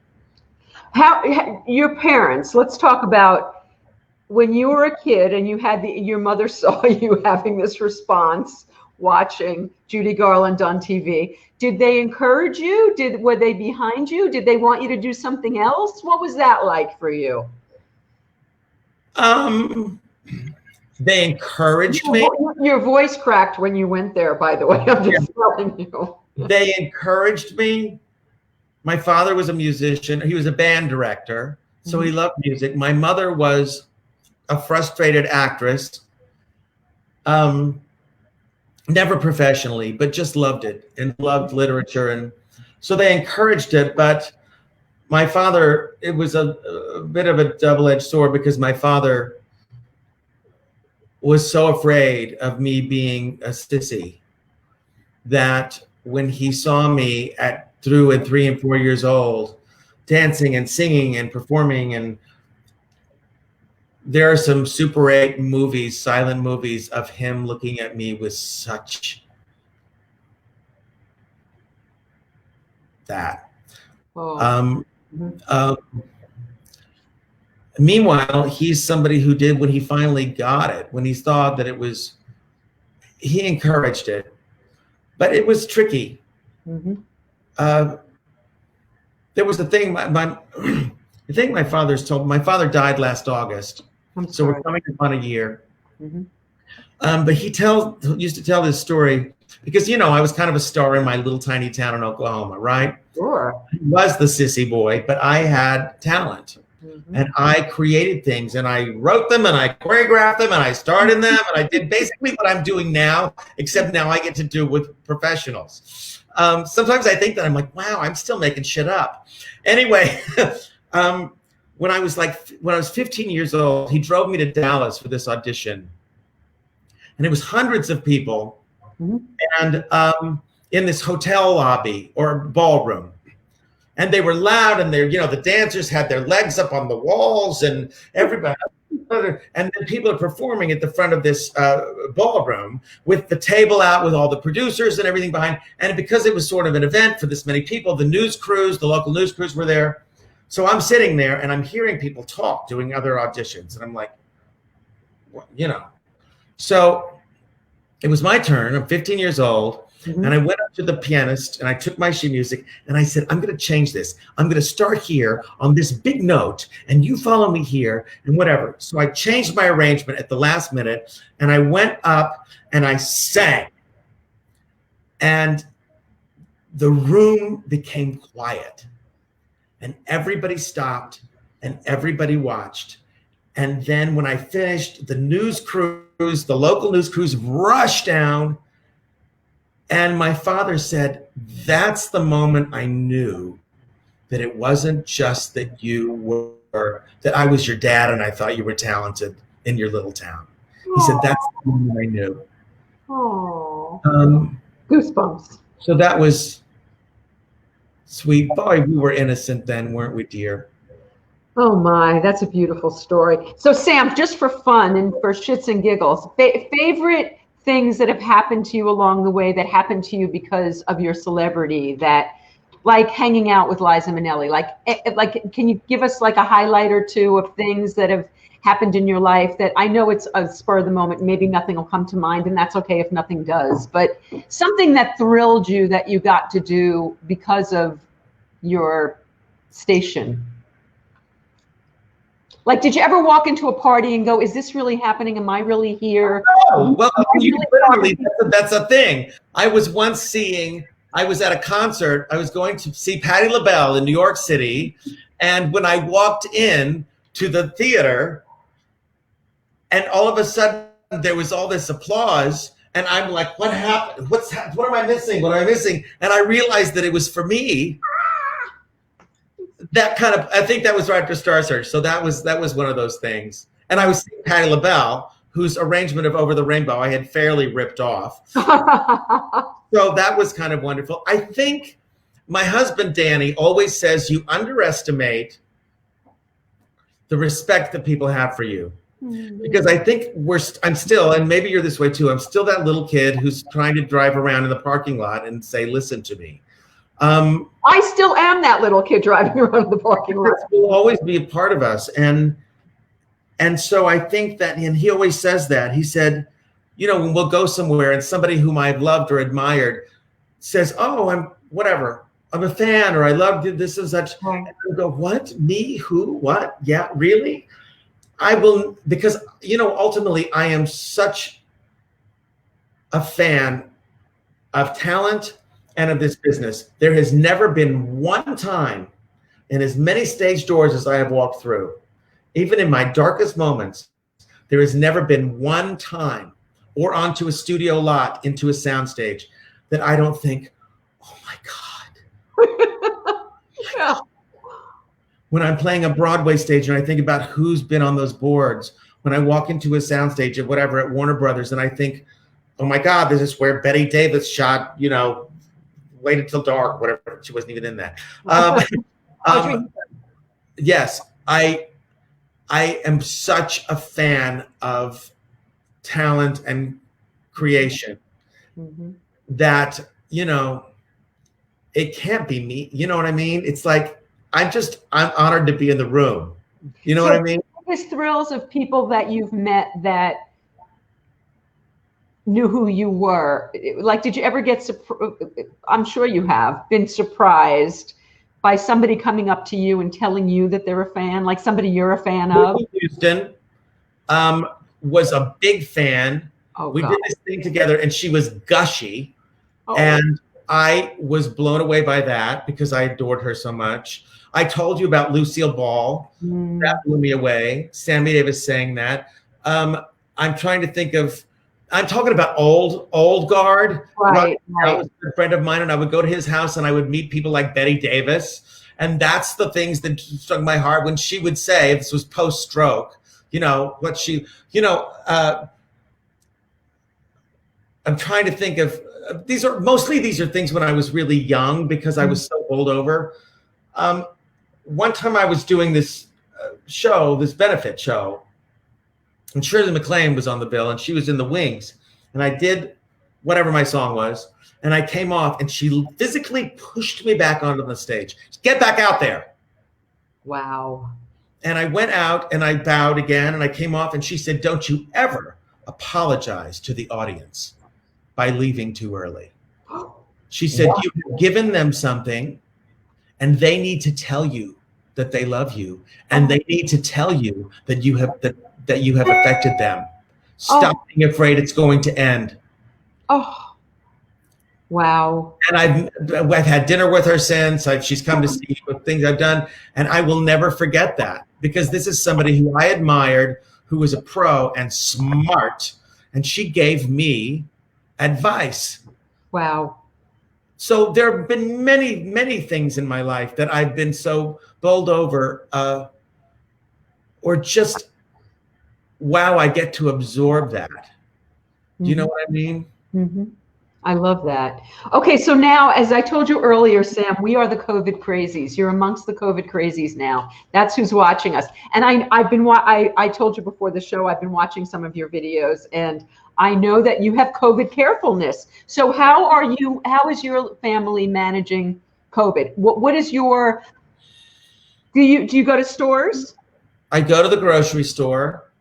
Speaker 1: How your parents, let's talk about when you were a kid and you had your mother saw you having this response watching Judy Garland on TV. Did they encourage you? Were they behind you? Did they want you to do something else? What was that like for you?
Speaker 2: They encouraged me.
Speaker 1: Your voice cracked when you went there, by the way. I'm just telling you.
Speaker 2: They encouraged me. My father was a musician. He was a band director, so he loved music. My mother was a frustrated actress, never professionally, but just loved it and loved literature. And so they encouraged it. But my father, it was a bit of a double-edged sword because my father was so afraid of me being a sissy that when he saw me through at 3 and 4 years old, dancing and singing and performing, and there are some Super 8 movies, silent movies of him looking at me with such that. Oh. Meanwhile, he's somebody who did when he finally got it, when he thought that he encouraged it, but it was tricky. There was the thing, the thing my father's told. My father died last August, so we're coming up on a year. But he used to tell this story because I was kind of a star in my little tiny town in Oklahoma, right?
Speaker 1: Sure.
Speaker 2: I was the sissy boy, but I had talent. And I created things and I wrote them and I choreographed them and I starred in them and I did basically what I'm doing now, except now I get to do with professionals. Sometimes I think that I'm like, wow, I'm still making shit up. Anyway, when I was 15 years old, he drove me to Dallas for this audition. And it was hundreds of people and in this hotel lobby or ballroom. And they were loud, and the dancers had their legs up on the walls, and everybody. And then people are performing at the front of this ballroom with the table out, with all the producers and everything behind. And because it was sort of an event for this many people, the local news crews were there. So I'm sitting there, and I'm hearing people talk, doing other auditions, and I'm like, So it was my turn. I'm 15 years old. And I went up to the pianist and I took my sheet music and I said, I'm going to change this. I'm going to start here on this big note and you follow me here and whatever. So I changed my arrangement at the last minute and I went up and I sang. And the room became quiet and everybody stopped and everybody watched. And then when I finished, the local news crews rushed down. And my father said, that's the moment I knew that it wasn't just that that I was your dad and I thought you were talented in your little town. He said, that's the moment I knew.
Speaker 1: Oh,
Speaker 2: goosebumps. So that was sweet. Boy, we were innocent then, weren't we, dear?
Speaker 1: Oh my, that's a beautiful story. So Sam, just for fun and for shits and giggles, favorite things that have happened to you along the way that happened to you because of your celebrity, that like hanging out with Liza Minnelli, like can you give us like a highlight or two of things that have happened in your life that I know it's a spur of the moment, maybe nothing will come to mind and that's okay if nothing does, but something that thrilled you that you got to do because of your station? Like, did you ever walk into a party and go, is this really happening? Am I really here?
Speaker 2: Oh, well, that's a thing. I was at a concert. I was going to see Patti LaBelle in New York City. And when I walked in to the theater, and all of a sudden there was all this applause. And I'm like, what happened? What am I missing? What am I missing? And I realized that it was for me. I think that was right after Star Search. So that was one of those things. And I was seeing Patti LaBelle, whose arrangement of Over the Rainbow I had fairly ripped off. So that was kind of wonderful. I think my husband, Danny, always says you underestimate the respect that people have for you. Because I think I'm still, and maybe you're this way too, I'm still that little kid who's trying to drive around in the parking lot and say, listen to me.
Speaker 1: I still am that little kid driving around the parking lot.
Speaker 2: This will always be a part of us. And so I think that, and he always says that, he said, you know, when we'll go somewhere and somebody whom I've loved or admired says, oh, I'm a fan, or I loved this and such. And I go, what? Me? Who? What? Yeah, really? I will, because, you know, ultimately I am such a fan of talent and of this business. There has never been one time in as many stage doors as I have walked through, even in my darkest moments, there has never been one time or onto a studio lot, into a soundstage, that I don't think, oh my God.
Speaker 1: Yeah.
Speaker 2: When I'm playing a Broadway stage and I think about who's been on those boards, when I walk into a soundstage at whatever, at Warner Brothers, and I think, oh my God, this is where Betty Davis shot, you know, Waited Till Dark, whatever. She wasn't even in that. Yes, I am such a fan of talent and creation that, you know, it can't be me. You know what I mean? It's like, I'm honored to be in the room. You know what I mean?
Speaker 1: Biggest thrills of people that you've met that knew who you were. Like, did you ever get, I'm sure you have, been surprised by somebody coming up to you and telling you that they're a fan, like somebody you're a fan of?
Speaker 2: Whitney Houston was a big fan.
Speaker 1: Oh,
Speaker 2: we
Speaker 1: God.
Speaker 2: did this thing together, and she was gushy. And I was blown away by that because I adored her so much. I told you about Lucille Ball. That blew me away. Sammy Davis sang that. I'm trying to think of, I'm talking about old guard.
Speaker 1: Right.
Speaker 2: That was a friend of mine, and I would go to his house and I would meet people like Betty Davis. And that's the things that struck my heart when she would say, this was post-stroke, you know, what she, you know, I'm trying to think of, these are things when I was really young because I was so bowled over. One time I was doing this show, this benefit show, and Shirley MacLaine was on the bill and she was in the wings, and I did whatever my song was, and I came off and she physically pushed me back onto the stage. Get back out there.
Speaker 1: Wow. And
Speaker 2: I went out and I bowed again and I came off, and she said, don't you ever apologize to the audience by leaving too early. She said, you've given them something and they need to tell you that they love you, and they need to tell you that you have affected them. Stop being afraid it's going to end.
Speaker 1: Oh, wow.
Speaker 2: And I've had dinner with her since. She's come to see things I've done, and I will never forget that, because this is somebody who I admired, who was a pro and smart, and she gave me advice.
Speaker 1: Wow.
Speaker 2: So there have been many, many things in my life that I've been so bowled over, or just, wow, I get to absorb that. Do you know what I mean?
Speaker 1: I love that. Okay, so now, as I told you earlier, Sam, we are the COVID crazies. You're amongst the COVID crazies now. That's who's watching us. And I told you before the show, I've been watching some of your videos, and I know that you have COVID carefulness. So how is your family managing COVID? What is your, do you go to stores?
Speaker 2: I go to the grocery store.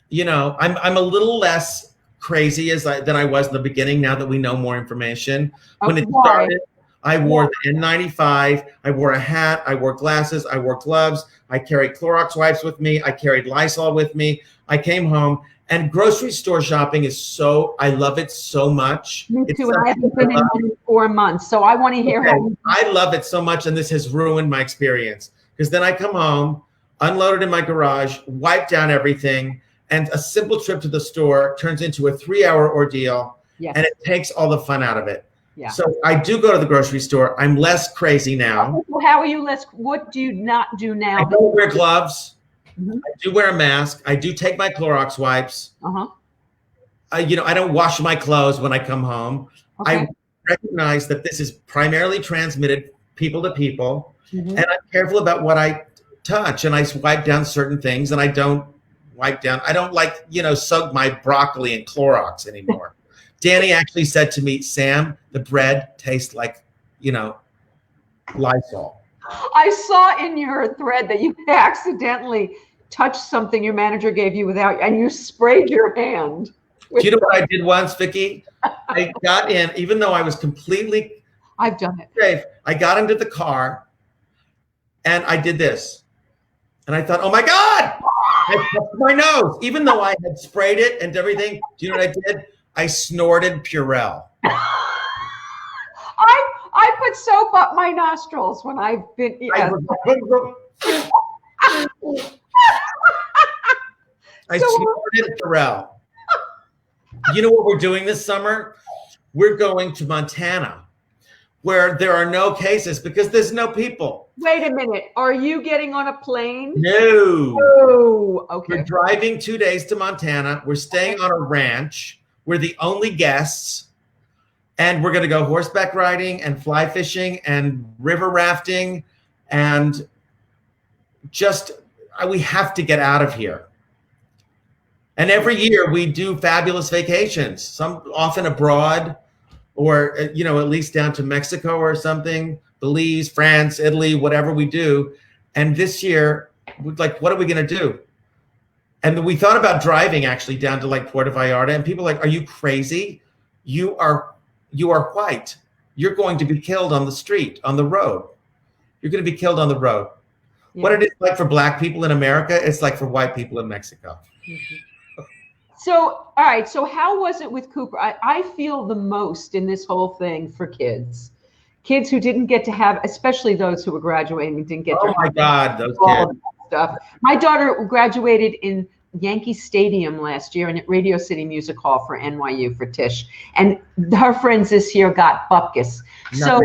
Speaker 2: You know, I'm a little less crazy than I was in the beginning, now that we know more information. When it started, I wore the N95, I wore a hat, I wore glasses, I wore gloves, I carried Clorox wipes with me, I carried Lysol with me. I came home, and grocery store shopping is I love it so much.
Speaker 1: Me too, and I haven't been in 4 months, so I want to hear how.
Speaker 2: I love it so much, and this has ruined my experience, because then I come home, unload it in my garage, wipe down everything, and a simple trip to the store turns into a 3-hour ordeal, and it takes all the fun out of it. Yeah. So I do go to the grocery store. I'm less crazy now.
Speaker 1: How are you less? What do you not do now?
Speaker 2: I don't wear gloves. I do wear a mask. I do take my Clorox wipes. You know, I don't wash my clothes when I come home. I recognize that this is primarily transmitted people to people, and I'm careful about what I touch, and I wipe down certain things, and I don't wipe down. I don't like, soak my broccoli in Clorox anymore. Danny actually said to me, Sam, the bread tastes like, Lysol.
Speaker 1: I saw in your thread that you accidentally touched something your manager gave you and you sprayed your hand.
Speaker 2: Do you know what I did once, Vicki? I got in, even though I was completely
Speaker 1: I've done it.
Speaker 2: safe, I got into the car and I did this. And I thought, oh my God, I touched my nose. Even though I had sprayed it and everything, do you know what I did? I snorted Purell.
Speaker 1: I put soap up my nostrils when I've been. Yes.
Speaker 2: I snorted Purell. You know what we're doing this summer? We're going to Montana, where there are no cases because there's no people.
Speaker 1: Wait a minute. Are you getting on a plane?
Speaker 2: No.
Speaker 1: Oh, okay.
Speaker 2: We're driving 2 days to Montana. We're staying on a ranch. We're the only guests. And we're going to go horseback riding and fly fishing and river rafting. And we have to get out of here. And every year we do fabulous vacations, some often abroad or, at least down to Mexico or something, Belize, France, Italy, whatever we do. And this year, what are we going to do? And we thought about driving actually down to Puerto Vallarta, and people are like, are you crazy? You are white. You're going to be killed on the street, on the road. You're going to be killed on the road. Yeah. What it is like for Black people in America, it's like for white people in Mexico.
Speaker 1: Mm-hmm. So, all right. So how was it with Cooper? I feel the most in this whole thing for kids who didn't get to have, especially those who were graduating and didn't get to.
Speaker 2: Oh my God, those
Speaker 1: all
Speaker 2: kids.
Speaker 1: Stuff. My daughter graduated in Yankee Stadium last year and at Radio City Music Hall for NYU for Tisch. And her friends this year got bupkis. So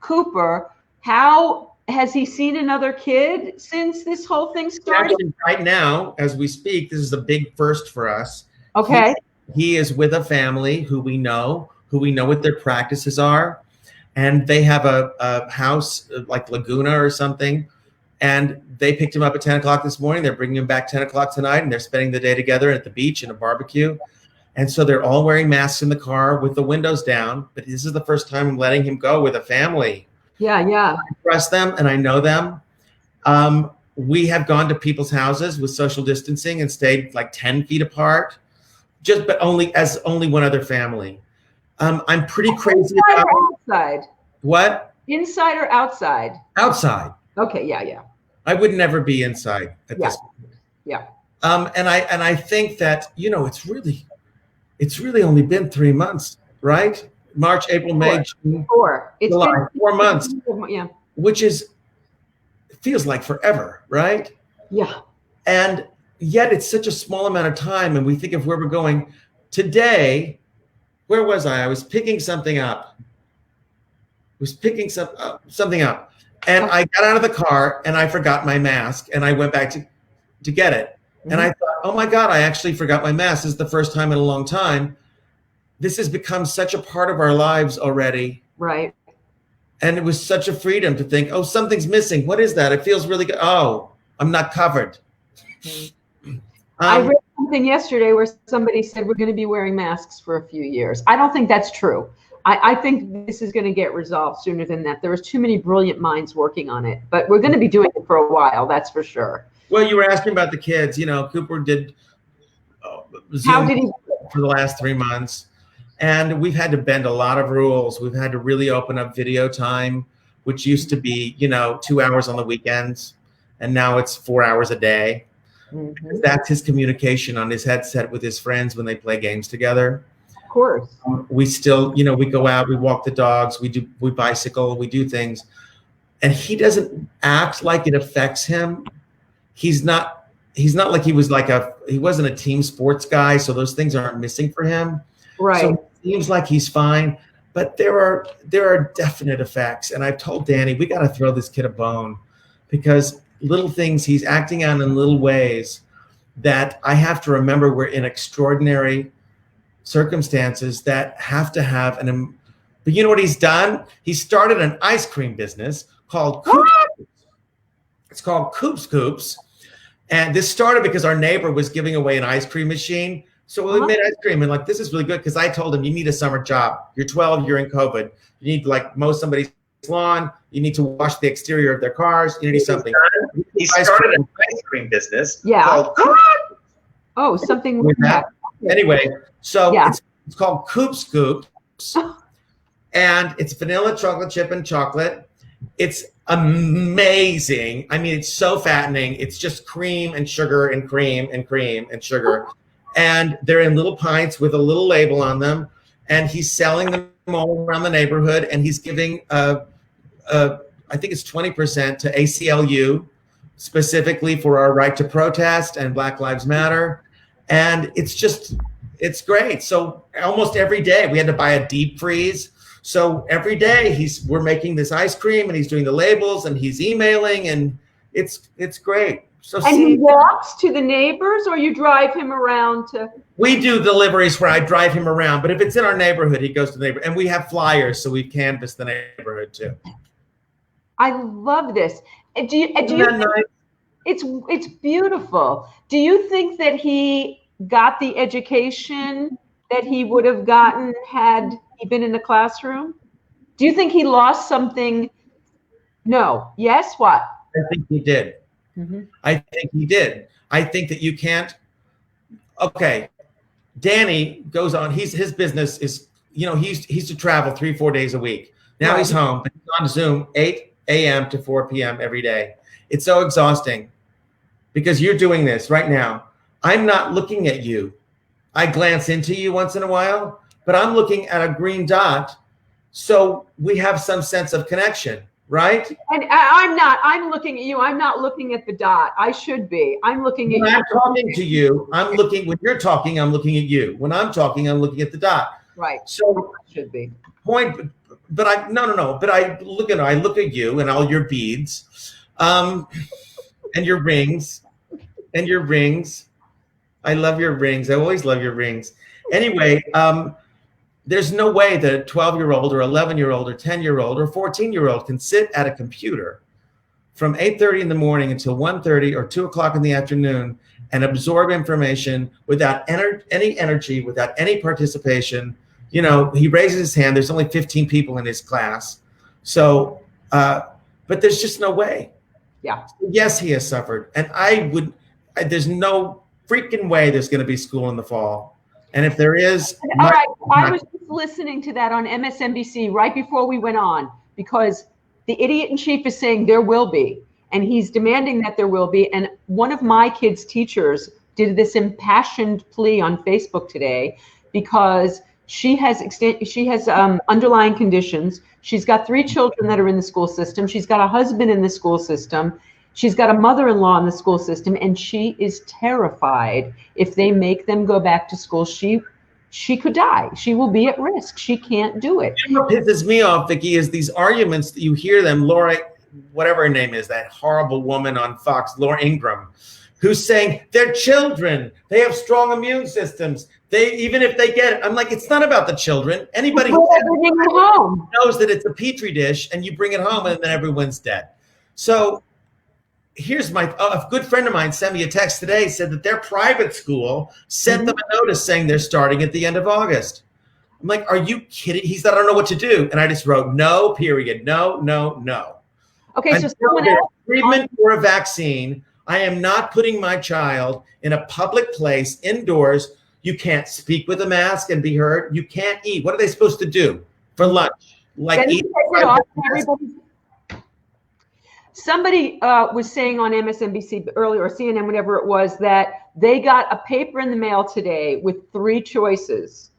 Speaker 1: Cooper, how has he seen another kid since this whole thing started?
Speaker 2: Actually, right now, as we speak, this is a big first for us.
Speaker 1: Okay.
Speaker 2: He is with a family who we know what their practices are. And they have a house like Laguna or something. And they picked him up at 10 o'clock this morning. They're bringing him back 10 o'clock tonight. And they're spending the day together at the beach in a barbecue. And so they're all wearing masks in the car with the windows down. But this is the first time I'm letting him go with a family.
Speaker 1: Yeah.
Speaker 2: I trust them and I know them. We have gone to people's houses with social distancing and stayed 10 feet apart, but only one other family. I'm pretty crazy
Speaker 1: about outside.
Speaker 2: What?
Speaker 1: Inside or outside?
Speaker 2: Outside.
Speaker 1: Okay. Yeah.
Speaker 2: I would never be inside at this point.
Speaker 1: Yeah.
Speaker 2: And I think that it's really only been 3 months, right? March, April, May, June, July, 4 months.
Speaker 1: Yeah.
Speaker 2: Which feels like forever, right?
Speaker 1: Yeah.
Speaker 2: And yet it's such a small amount of time. And we think of where we're going today. Where was I? I was picking something up. Something up. And I got out of the car and I forgot my mask and I went back to get it. Mm-hmm. And I thought, oh my God, I actually forgot my mask. This is the first time in a long time. This has become such a part of our lives already.
Speaker 1: Right.
Speaker 2: And it was such a freedom to think, oh, something's missing. What is that? It feels really good. Oh, I'm not covered.
Speaker 1: I read something yesterday where somebody said we're going to be wearing masks for a few years. I don't think that's true. I think this is going to get resolved sooner than that. There was too many brilliant minds working on it, but we're going to be doing it for a while. That's for sure.
Speaker 2: Well, you were asking about the kids. Cooper did Zoom
Speaker 1: How did he
Speaker 2: for the last 3 months. And we've had to bend a lot of rules. We've had to really open up video time, which used to be, 2 hours on the weekends. And now it's 4 hours a day. Mm-hmm. That's his communication on his headset with his friends when they play games together.
Speaker 1: Of course.
Speaker 2: We still, we go out, we walk the dogs, we bicycle, we do things. And he doesn't act like it affects him. He's not like he wasn't a team sports guy. So those things aren't missing for him.
Speaker 1: Right.
Speaker 2: So it seems like he's fine, but there are definite effects. And I've told Danny, we got to throw this kid a bone because little things he's acting out in little ways that I have to remember we're in extraordinary circumstances that have to have but you know what he's done? He started an ice cream business called Coops. It's called Coops. And this started because our neighbor was giving away an ice cream machine. So we made ice cream and like, this is really good. Cause I told him, you need a summer job. You're 12, you're in COVID. You need to like mow somebody's lawn. You need to wash the exterior of their cars. You need something.
Speaker 3: He started an ice cream business.
Speaker 1: Yeah. Oh, something with that.
Speaker 2: Anyway, so it's called Coop Scoops. And it's vanilla, chocolate chip, and chocolate. It's amazing. I mean, it's so fattening. It's just cream and sugar and cream and cream and sugar. And they're in little pints with a little label on them. And he's selling them all around the neighborhood. And he's giving, I think it's 20% to ACLU, specifically for our right to protest and Black Lives Matter. And it's great. So almost every day we had to buy a deep freeze. So every day we're making this ice cream and he's doing the labels and he's emailing and it's great. So
Speaker 1: he walks to the neighbors or you drive him around to?
Speaker 2: We do deliveries where I drive him around, but if it's in our neighborhood, he goes to the neighborhood. And we have flyers, so we canvass the neighborhood too.
Speaker 1: I love this. It's beautiful. Do you think that he got the education that he would have gotten had he been in the classroom? Do you think he lost something? No. Yes. What?
Speaker 2: I think he did.
Speaker 1: Mm-hmm.
Speaker 2: I think he did. I think that you can't. Okay. Danny goes on. His business is, he's to travel 3-4 days a week. Now he's home, but he's on Zoom 8 a.m. to 4 p.m. every day. It's so exhausting because you're doing this right now. I'm not looking at you. I glance into you once in a while, but I'm looking at a green dot. So we have some sense of connection, right?
Speaker 1: And I'm looking at you. I'm not looking at the dot. I should be. I'm looking at you.
Speaker 2: When I'm talking to you, when you're talking, I'm looking at you. When I'm talking, I'm looking at the dot.
Speaker 1: Right.
Speaker 2: So
Speaker 1: I should be.
Speaker 2: But I look at you and all your beads, and your rings, I love your rings. I always love your rings. Anyway, there's no way that a 12-year-old or 11-year-old or 10-year-old or 14-year-old can sit at a computer from 8:30 in the morning until 1:30 or 2 o'clock in the afternoon and absorb information without any energy, without any participation. He raises his hand. There's only 15 people in his class. So, but there's just no way.
Speaker 1: Yeah.
Speaker 2: Yes, he has suffered. And there's no freaking way there's going to be school in the fall. And if there is.
Speaker 1: All right. I was just listening to that on MSNBC right before we went on because the idiot in chief is saying there will be. And he's demanding that there will be. And one of my kids' teachers did this impassioned plea on Facebook today because she has underlying conditions. She's got 3 children that are in the school system. She's got a husband in the school system. She's got a mother-in-law in the school system, and she is terrified if they make them go back to school. She could die. She will be at risk. She can't do it.
Speaker 2: What pisses me off, Vicki, is these arguments that you hear them. Laura, whatever her name is, that horrible woman on Fox, Laura Ingraham, who's saying they're children. They have strong immune systems. Even if they get it, I'm like, it's not about the children. Anybody who knows that it's a petri dish and you bring it home and then everyone's dead. So here's a good friend of mine sent me a text today, said that their private school sent them a notice saying they're starting at the end of August. I'm like, are you kidding? He said, I don't know what to do. And I just wrote, no, period. No.
Speaker 1: Okay, so someone else.
Speaker 2: Treatment for a vaccine. I am not putting my child in a public place indoors. You can't speak with a mask and be heard. You can't eat. What are they supposed to do for lunch? Eat.
Speaker 1: Somebody was saying on MSNBC earlier, or CNN, whatever it was, that they got a paper in the mail today with 3 choices.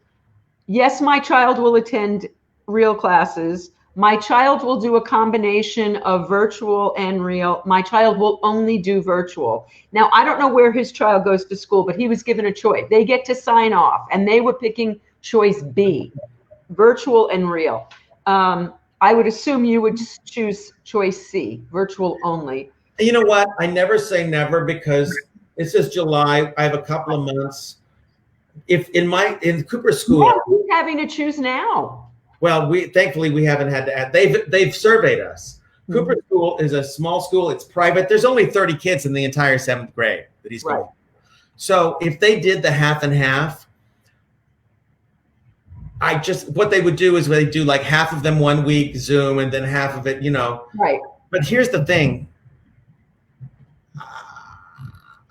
Speaker 1: Yes, my child will attend real classes. My child will do a combination of virtual and real. My child will only do virtual. Now, I don't know where his child goes to school, but he was given a choice. They get to sign off, and they were picking choice B, virtual and real. I would assume you would choose choice C, virtual only.
Speaker 2: You know what? I never say never because it's just July. I have a couple of months. If in Cooper School,
Speaker 1: yeah, who's having to choose now?
Speaker 2: Well, thankfully we haven't had to add. They've surveyed us. Cooper School is a small school. It's private. There's only 30 kids in the entire 7th grade that he's going. So if they did the half and half, what they would do is they do like half of them 1 week Zoom and then half of it,
Speaker 1: Right.
Speaker 2: But here's the thing.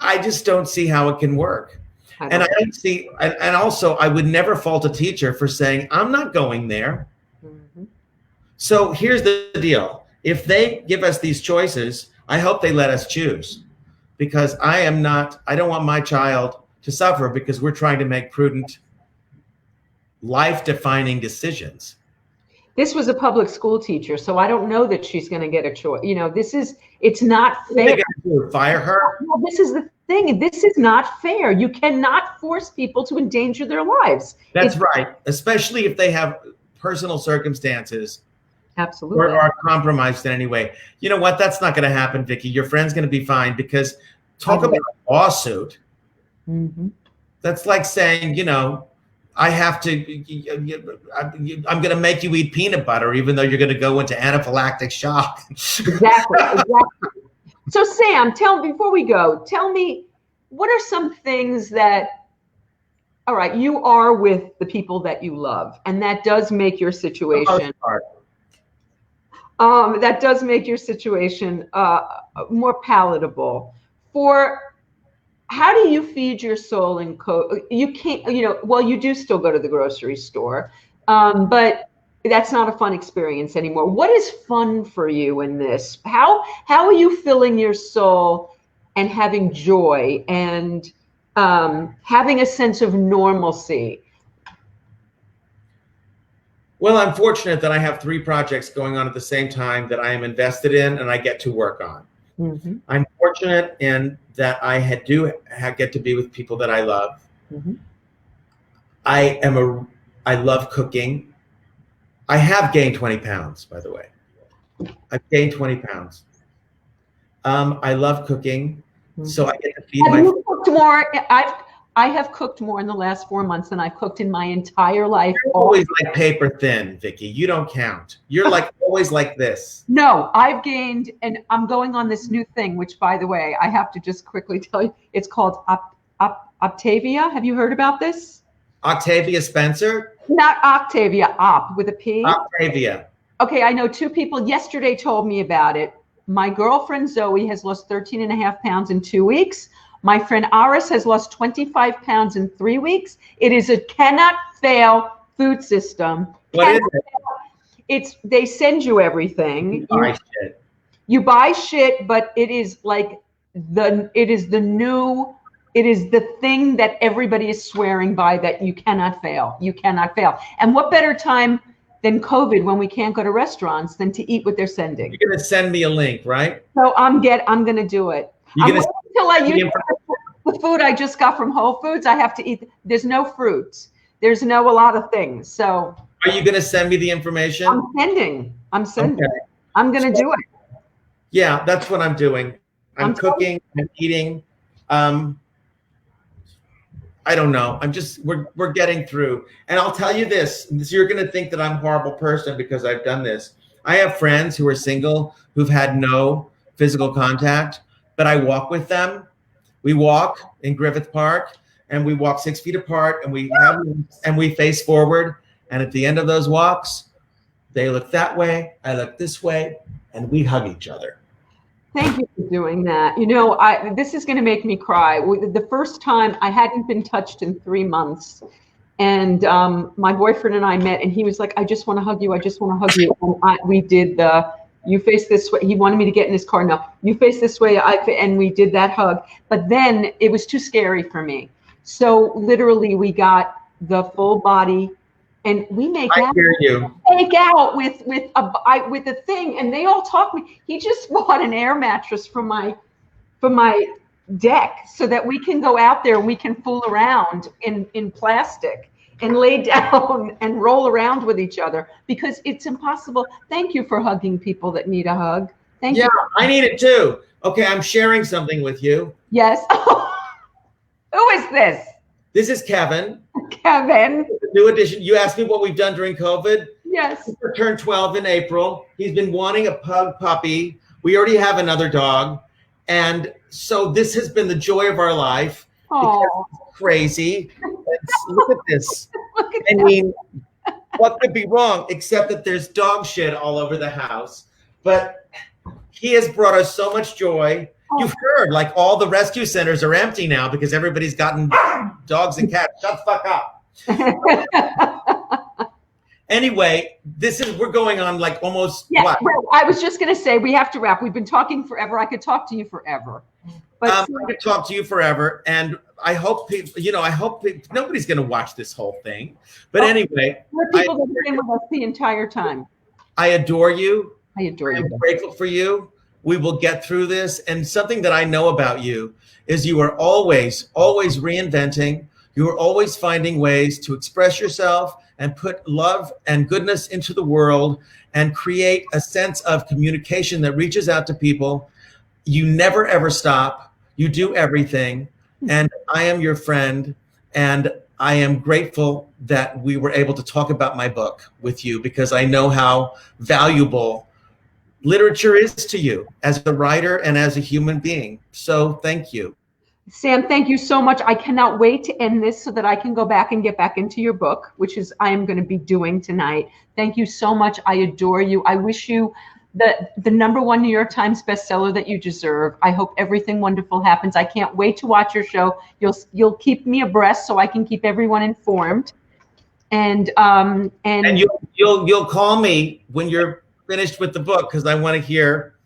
Speaker 2: I just don't see how it can work. I don't see, and also I would never fault a teacher for saying, I'm not going there. Mm-hmm. So here's the deal. If they give us these choices, I hope they let us choose, because I don't want my child to suffer because we're trying to make prudent, life-defining decisions.
Speaker 1: This was a public school teacher, so I don't know that she's going to get a choice. It's not fair.
Speaker 2: Fire her?
Speaker 1: Well, this is the thing. This is not fair. You cannot force people to endanger their lives.
Speaker 2: That's right, especially if they have personal circumstances.
Speaker 1: Absolutely.
Speaker 2: Or are compromised in any way. You know what? That's not going to happen, Vicki. Your friend's going to be fine, because talk about a lawsuit. Mm-hmm. That's like saying, I have to, I'm going to make you eat peanut butter, even though you're going to go into anaphylactic shock.
Speaker 1: Exactly. So Sam, before we go, tell me, what are some things that, all right, you are with the people that you love, and that does make your situation, more palatable. How do you feed your soul in COVID? You can't, you do still go to the grocery store, but that's not a fun experience anymore. What is fun for you in this? How are you filling your soul and having joy and having a sense of normalcy?
Speaker 2: Well, I'm fortunate that I have 3 projects going on at the same time that I am invested in and I get to work on. Mm-hmm. I'm fortunate in that I get to be with people that I love. Mm-hmm. I love cooking. I have gained 20 pounds, by the way. I've gained 20 pounds. I love cooking, so I get to feed my.
Speaker 1: You cooked more? I have cooked more in the last 4 months than I've cooked in my entire life.
Speaker 2: You're always like paper thin, Vicki. You don't count. You're like always like this.
Speaker 1: No, I've gained, and I'm going on this new thing, which, by the way, I have to just quickly tell you, it's called Octavia. Have you heard about this?
Speaker 2: Octavia Spencer?
Speaker 1: Not Octavia, with a P.
Speaker 2: Octavia.
Speaker 1: Okay, I know 2 people yesterday told me about it. My girlfriend Zoe has lost 13.5 pounds in 2 weeks. My friend Aris has lost 25 pounds in 3 weeks. It is a cannot fail food system.
Speaker 2: What is it?
Speaker 1: They send you everything. You buy shit, but it is like it is the thing that everybody is swearing by, that you cannot fail. You cannot fail. And what better time than COVID, when we can't go to restaurants, than to eat what they're sending?
Speaker 2: You're gonna send me a link, right?
Speaker 1: So I'm gonna do it. Until I use the food I just got from Whole Foods, I have to eat. There's no fruits. There's a lot of things. So
Speaker 2: are you going to send me the information?
Speaker 1: I'm sending. Okay. I'm going to do it.
Speaker 2: Yeah, that's what I'm doing. I'm cooking and eating. I don't know. We're getting through. And I'll tell you this, you're going to think that I'm a horrible person because I've done this. I have friends who are single, who've had no physical contact, but I walk with them. We walk in Griffith Park, and we walk 6 feet apart, and we face forward. And at the end of those walks, they look that way, I look this way, and we hug each other.
Speaker 1: Thank you for doing that. This is going to make me cry. The first time, I hadn't been touched in 3 months. And my boyfriend and I met, and he was like, I just want to hug you. I just want to hug you. And we did you face this way. He wanted me to get in his car. No, you face this way. And we did that hug. But then it was too scary for me. So literally we got the full body, and we make out with a thing. And they all talk to me. He just bought an air mattress for my deck so that we can go out there and we can fool around in plastic and lay down and roll around with each other, because it's impossible. Thank you for hugging people that need a hug. Thank you.
Speaker 2: Yeah, I need it too. Okay, I'm sharing something with you.
Speaker 1: Yes. Who is this?
Speaker 2: This is Kevin.
Speaker 1: Kevin.
Speaker 2: New edition. You asked me what we've done during COVID.
Speaker 1: Yes.
Speaker 2: He turned 12 in April. He's been wanting a pug puppy. We already have another dog. And so this has been the joy of our life. Because it's crazy. Look at this.
Speaker 1: Look at
Speaker 2: I mean, what could be wrong except that there's dog shit all over the house. But he has brought us so much joy. You've heard, like, all the rescue centers are empty now because everybody's gotten dogs and cats. Shut the fuck up. Anyway, we're going on like almost what?
Speaker 1: Well, I was just going to say we have to wrap. We've been talking forever. I could talk to you forever. But
Speaker 2: I could talk to you forever, and I hope people, nobody's going to watch this whole thing. But anyway,
Speaker 1: people that have been with us the entire time.
Speaker 2: I adore you.
Speaker 1: I adore you.
Speaker 2: I'm grateful for you. We will get through this. And something that I know about you is you are always, always reinventing. You are always finding ways to express yourself and put love and goodness into the world and create a sense of communication that reaches out to people. You never, ever stop. You do everything. And I am your friend. And I am grateful that we were able to talk about my book with you because I know how valuable literature is to you as a writer and as a human being. So thank you.
Speaker 1: Sam, thank you so much. I cannot wait to end this so that I can go back and get back into your book, which is I am going to be doing tonight. Thank you so much. I adore you. I wish you the #1 New York Times bestseller that you deserve. I hope everything wonderful happens. I can't wait to watch your show. You'll keep me abreast so I can keep everyone informed. And
Speaker 2: you'll call me when you're finished with the book because I want to hear.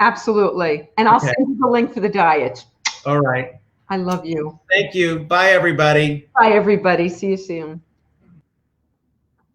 Speaker 1: Absolutely. And I'll send you the link for the diet.
Speaker 2: All right.
Speaker 1: I love you.
Speaker 2: Thank you. Bye, everybody.
Speaker 1: Bye, everybody. See you soon.